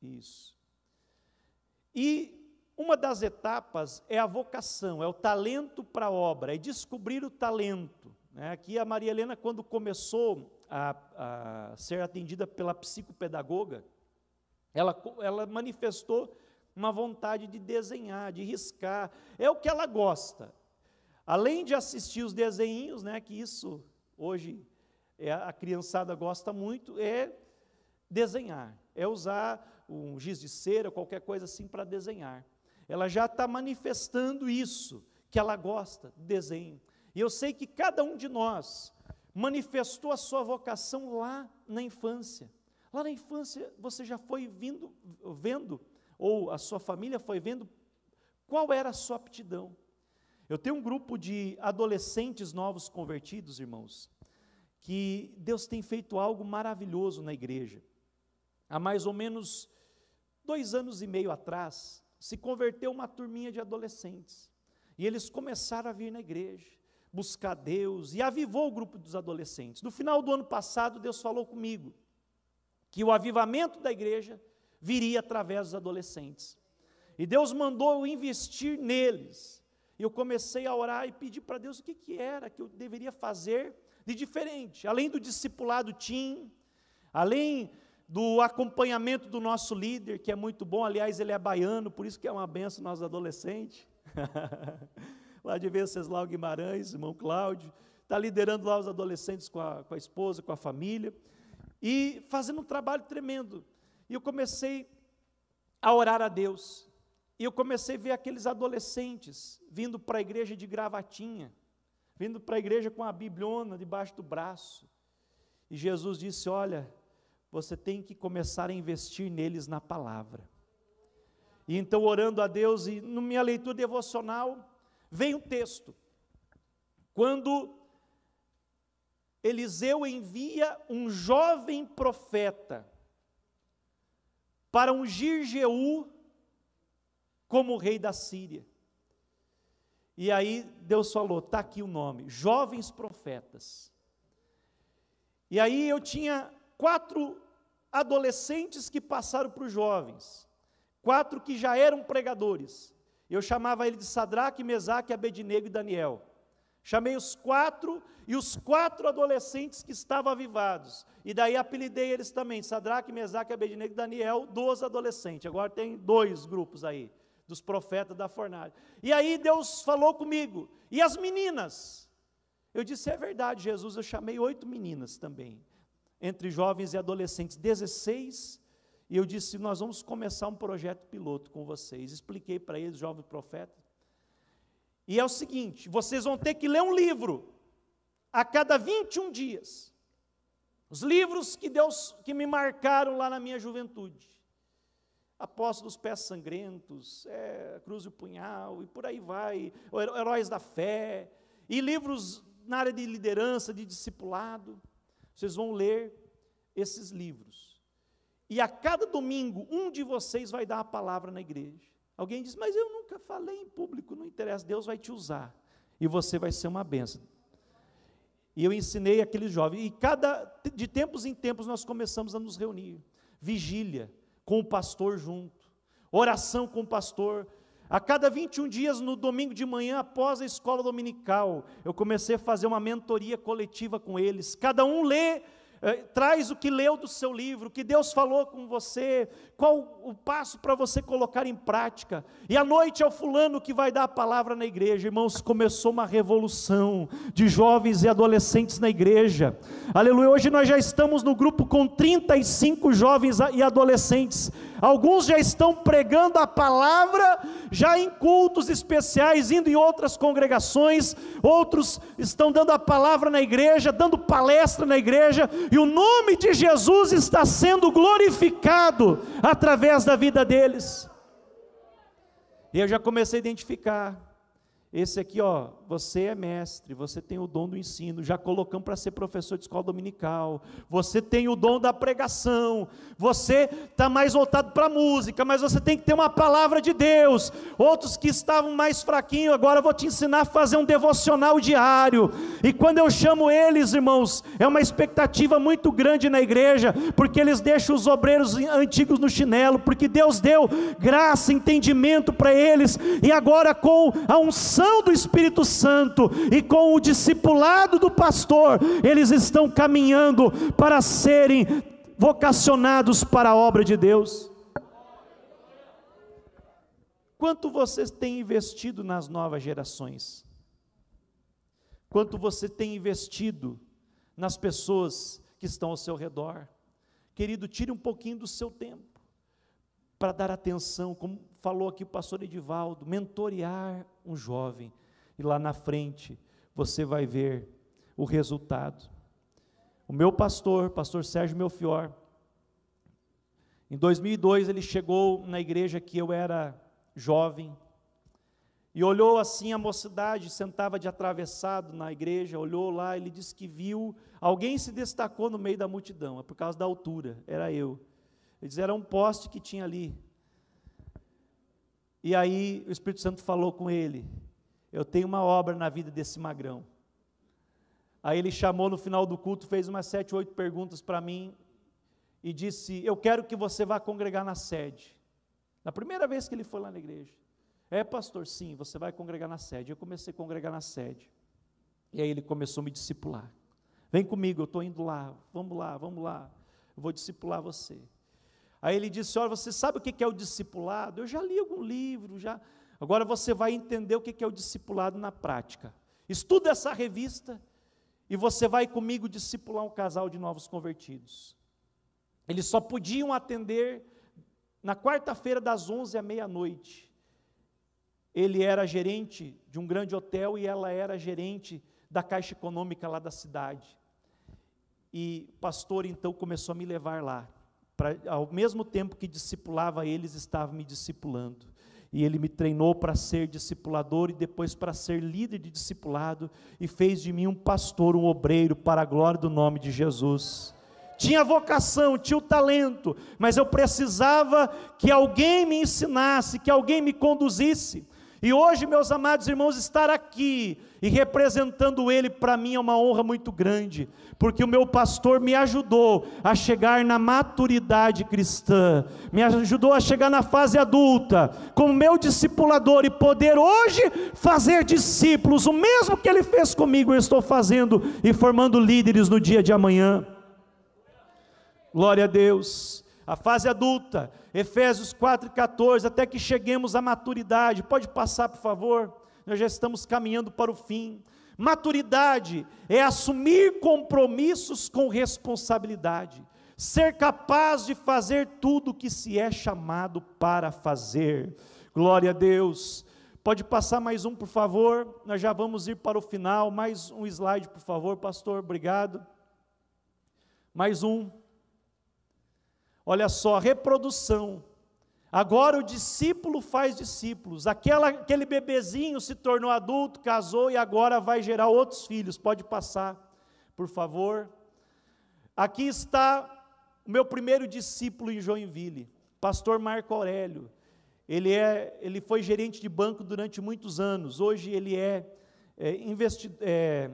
Isso. E uma das etapas é a vocação, é o talento para a obra, é descobrir o talento. Aqui a Maria Helena, quando começou a ser atendida pela psicopedagoga, ela manifestou uma vontade de desenhar, de riscar, é o que ela gosta. Além de assistir os desenhinhos, que isso hoje a criançada gosta muito, é desenhar, é usar um giz de cera, qualquer coisa assim para desenhar. Ela já está manifestando isso, que ela gosta de desenho. E eu sei que cada um de nós manifestou a sua vocação lá na infância. Lá na infância você já foi vendo, ou a sua família foi vendo, qual era a sua aptidão. Eu tenho um grupo de adolescentes novos convertidos, irmãos, que Deus tem feito algo maravilhoso na igreja. Há mais ou menos 2 anos e meio atrás, se converteu uma turminha de adolescentes, e eles começaram a vir na igreja, buscar Deus, e avivou o grupo dos adolescentes. No final do ano passado, Deus falou comigo, que o avivamento da igreja viria através dos adolescentes, e Deus mandou eu investir neles, e eu comecei a orar e pedir para Deus o que era que eu deveria fazer de diferente, além do discipulado teen, além do acompanhamento do nosso líder, que é muito bom, aliás, ele é baiano, por isso que é uma benção nós adolescentes, lá de Venceslau Guimarães, irmão Cláudio, está liderando lá os adolescentes com a esposa, com a família, e fazendo um trabalho tremendo, e eu comecei a orar a Deus, e eu comecei a ver aqueles adolescentes, vindo para a igreja de gravatinha, vindo para a igreja com a bibliona debaixo do braço, e Jesus disse, olha, você tem que começar a investir neles na palavra. E então, orando a Deus, e na minha leitura devocional, vem um texto, quando Eliseu envia um jovem profeta para ungir Jeú como rei da Síria. E aí Deus falou, está aqui o nome, jovens profetas. E aí eu tinha 4 adolescentes que passaram para os jovens, 4 que já eram pregadores, eu chamava ele de Sadraque, Mesaque, Abednego e Daniel, chamei os 4, e os 4 adolescentes que estavam avivados, e daí apelidei eles também, Sadraque, Mesaque, Abednego e Daniel, 12 adolescentes, agora tem 2 grupos aí, dos profetas da fornalha, e aí Deus falou comigo, e as meninas? Eu disse, é verdade, Jesus, eu chamei 8 meninas também, entre jovens e adolescentes, 16, e eu disse, nós vamos começar um projeto piloto com vocês, expliquei para eles, jovem profeta, e é o seguinte, vocês vão ter que ler um livro, a cada 21 dias, os livros que me marcaram lá na minha juventude, Apóstolos Pés Sangrentos, Cruz e o Punhal, e por aí vai, Heróis da Fé, e livros na área de liderança, de discipulado. Vocês vão ler esses livros, e a cada domingo, um de vocês vai dar a palavra na igreja. Alguém diz, mas eu nunca falei em público, não interessa, Deus vai te usar, e você vai ser uma bênção. E eu ensinei aqueles jovens, e de tempos em tempos nós começamos a nos reunir, vigília, com o pastor junto, oração com o pastor, a cada 21 dias, no domingo de manhã, após a escola dominical, eu comecei a fazer uma mentoria coletiva com eles, cada um lê, traz o que leu do seu livro, o que Deus falou com você, qual o passo para você colocar em prática, e à noite é o fulano que vai dar a palavra na igreja. Irmãos, começou uma revolução de jovens e adolescentes na igreja, aleluia. Hoje nós já estamos no grupo com 35 jovens e adolescentes, alguns já estão pregando a palavra, já em cultos especiais, indo em outras congregações, outros estão dando a palavra na igreja, dando palestra na igreja, e o nome de Jesus está sendo glorificado através da vida deles. E eu já comecei a identificar. Esse aqui, ó, você é mestre, você tem o dom do ensino, já colocamos para ser professor de escola dominical, você tem o dom da pregação, você está mais voltado para a música, mas você tem que ter uma palavra de Deus. Outros que estavam mais fraquinhos, agora eu vou te ensinar a fazer um devocional diário. E quando eu chamo eles, irmãos, é uma expectativa muito grande na igreja, porque eles deixam os obreiros antigos no chinelo, porque Deus deu graça, entendimento para eles, e agora com a unção do Espírito Santo e com o discipulado do pastor, eles estão caminhando para serem vocacionados para a obra de Deus. Quanto você tem investido nas novas gerações? Quanto você tem investido nas pessoas que estão ao seu redor? Querido, tire um pouquinho do seu tempo para dar atenção, como falou aqui o pastor Edivaldo, mentorear um jovem, e lá na frente você vai ver o resultado. O meu pastor Sérgio Melfior, em 2002 ele chegou na igreja que eu era jovem, e olhou assim a mocidade, sentava de atravessado na igreja, olhou lá, ele disse que viu, alguém se destacou no meio da multidão, é por causa da altura, era eu. Ele disse, era um poste que tinha ali. E aí o Espírito Santo falou com ele, eu tenho uma obra na vida desse magrão. Aí ele chamou no final do culto, fez umas 7, 8 perguntas para mim, e disse, eu quero que você vá congregar na sede. Na primeira vez que ele foi lá na igreja. É, pastor, sim, você vai congregar na sede. Eu comecei a congregar na sede. E aí ele começou a me discipular. Vem comigo, eu estou indo lá, vamos lá, eu vou discipular você. Aí ele disse, olha, você sabe o que é o discipulado? Eu já li algum livro, agora você vai entender o que é o discipulado na prática. Estuda essa revista e você vai comigo discipular um casal de novos convertidos. Eles só podiam atender na quarta-feira das 11 à meia-noite. Ele era gerente de um grande hotel e ela era gerente da Caixa Econômica lá da cidade. E o pastor então começou a me levar lá. Ao mesmo tempo que discipulava eles, estava me discipulando, e ele me treinou para ser discipulador, e depois para ser líder de discipulado, e fez de mim um pastor, um obreiro, para a glória do nome de Jesus. Tinha vocação, tinha o talento, mas eu precisava que alguém me ensinasse, que alguém me conduzisse. E hoje, meus amados irmãos, estar aqui e representando ele, para mim é uma honra muito grande, porque o meu pastor me ajudou a chegar na maturidade cristã, me ajudou a chegar na fase adulta, como meu discipulador, e poder hoje fazer discípulos. O mesmo que ele fez comigo, eu estou fazendo e formando líderes no dia de amanhã. Glória a Deus. A fase adulta, Efésios 4,14, até que cheguemos à maturidade. Pode passar, por favor? Nós já estamos caminhando para o fim. Maturidade é assumir compromissos com responsabilidade, ser capaz de fazer tudo o que se é chamado para fazer. Glória a Deus. Pode passar mais um, por favor? Nós já vamos ir para o final. Mais um slide, por favor, pastor, obrigado. Mais um. Olha só, reprodução. Agora o discípulo faz discípulos. Aquele bebezinho se tornou adulto, casou e agora vai gerar outros filhos. Pode passar, por favor. Aqui está o meu primeiro discípulo em Joinville, pastor Marco Aurélio. Ele foi gerente de banco durante muitos anos. Hoje ele é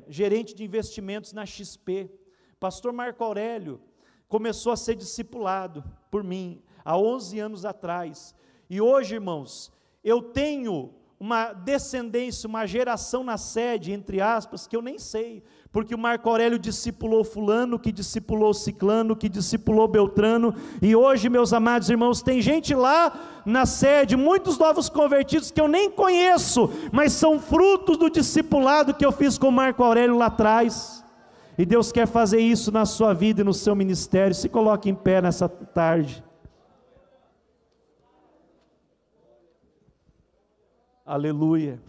gerente de investimentos na XP. Pastor Marco Aurélio começou a ser discipulado por mim há 11 anos atrás, e hoje, irmãos, eu tenho uma descendência, uma geração na sede, entre aspas, que eu nem sei, porque o Marco Aurélio discipulou fulano, que discipulou ciclano, que discipulou beltrano, e hoje, meus amados irmãos, tem gente lá na sede, muitos novos convertidos que eu nem conheço, mas são frutos do discipulado que eu fiz com o Marco Aurélio lá atrás. E Deus quer fazer isso na sua vida e no seu ministério. Se coloque em pé nessa tarde. Aleluia.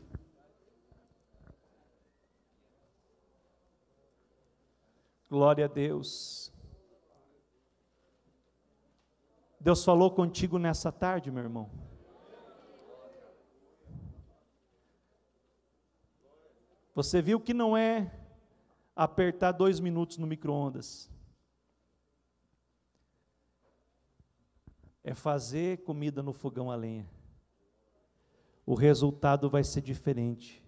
Glória a Deus. Deus falou contigo nessa tarde, meu irmão. Você viu que não é apertar 2 minutos no micro-ondas. É fazer comida no fogão a lenha. O resultado vai ser diferente.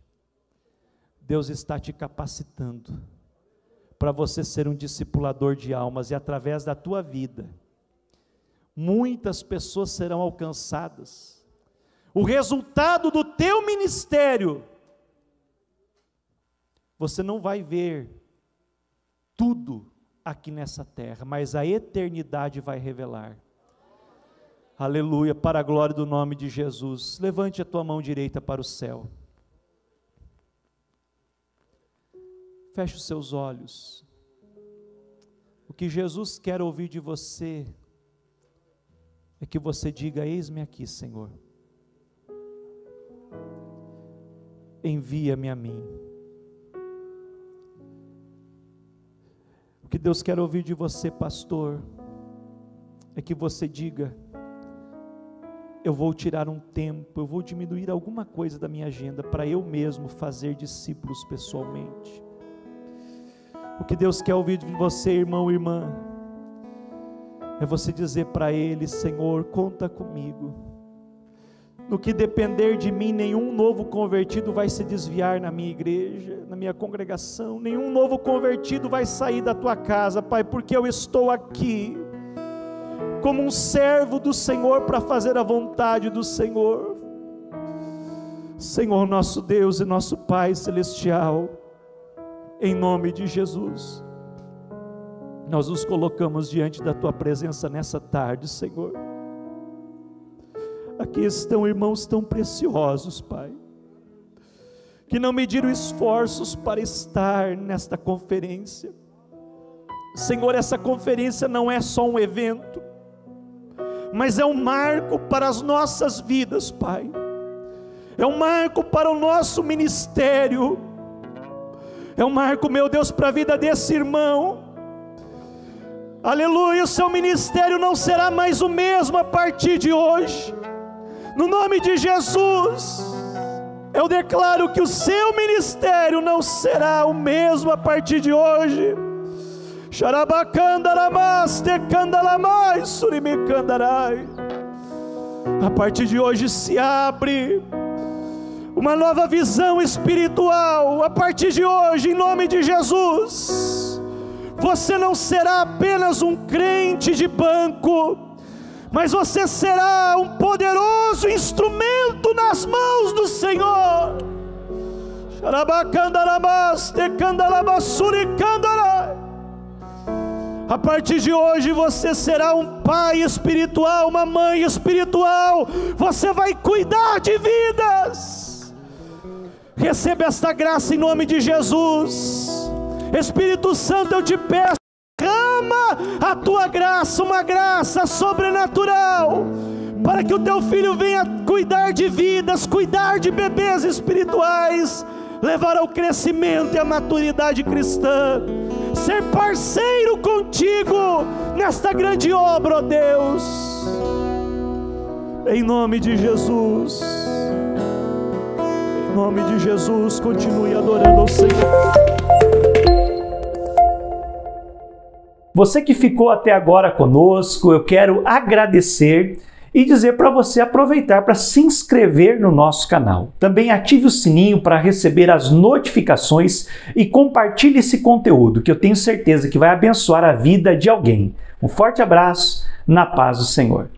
Deus está te capacitando para você ser um discipulador de almas, e através da tua vida, muitas pessoas serão alcançadas. O resultado do teu ministério, você não vai ver tudo aqui nessa terra, mas a eternidade vai revelar. Aleluia, para a glória do nome de Jesus. Levante a tua mão direita para o céu. Feche os seus olhos. O que Jesus quer ouvir de você é que você diga: eis-me aqui, Senhor. Envia-me a mim. O que Deus quer ouvir de você, pastor, é que você diga: eu vou tirar um tempo, eu vou diminuir alguma coisa da minha agenda para eu mesmo fazer discípulos pessoalmente. O que Deus quer ouvir de você, irmão e irmã, é você dizer para Ele: Senhor, conta comigo. No que depender de mim, nenhum novo convertido vai se desviar na minha igreja, na minha congregação, nenhum novo convertido vai sair da tua casa, Pai, porque eu estou aqui como um servo do Senhor para fazer a vontade do Senhor. Senhor, nosso Deus e nosso Pai celestial, em nome de Jesus, nós nos colocamos diante da tua presença nessa tarde, Senhor. Aqui estão irmãos tão preciosos, Pai, que não mediram esforços para estar nesta conferência. Senhor, essa conferência não é só um evento, mas é um marco para as nossas vidas, Pai. É um marco para o nosso ministério. É um marco, meu Deus, para a vida desse irmão. Aleluia, o seu ministério não será mais o mesmo a partir de hoje. No nome de Jesus, eu declaro que o seu ministério não será o mesmo a partir de hoje. A partir de hoje se abre uma nova visão espiritual. A partir de hoje, em nome de Jesus, você não será apenas um crente de banco, mas você será um poderoso instrumento nas mãos do Senhor. A partir de hoje você será um pai espiritual, uma mãe espiritual. Você vai cuidar de vidas. Receba esta graça em nome de Jesus. Espírito Santo, eu te peço, derrama a tua graça, uma graça sobrenatural, para que o teu filho venha cuidar de vidas, cuidar de bebês espirituais, levar ao crescimento e à maturidade cristã, ser parceiro contigo nesta grande obra, ó Deus, em nome de Jesus. Em nome de Jesus, continue adorando ao Senhor. Você que ficou até agora conosco, eu quero agradecer e dizer para você aproveitar para se inscrever no nosso canal. Também ative o sininho para receber as notificações e compartilhe esse conteúdo, que eu tenho certeza que vai abençoar a vida de alguém. Um forte abraço, na paz do Senhor.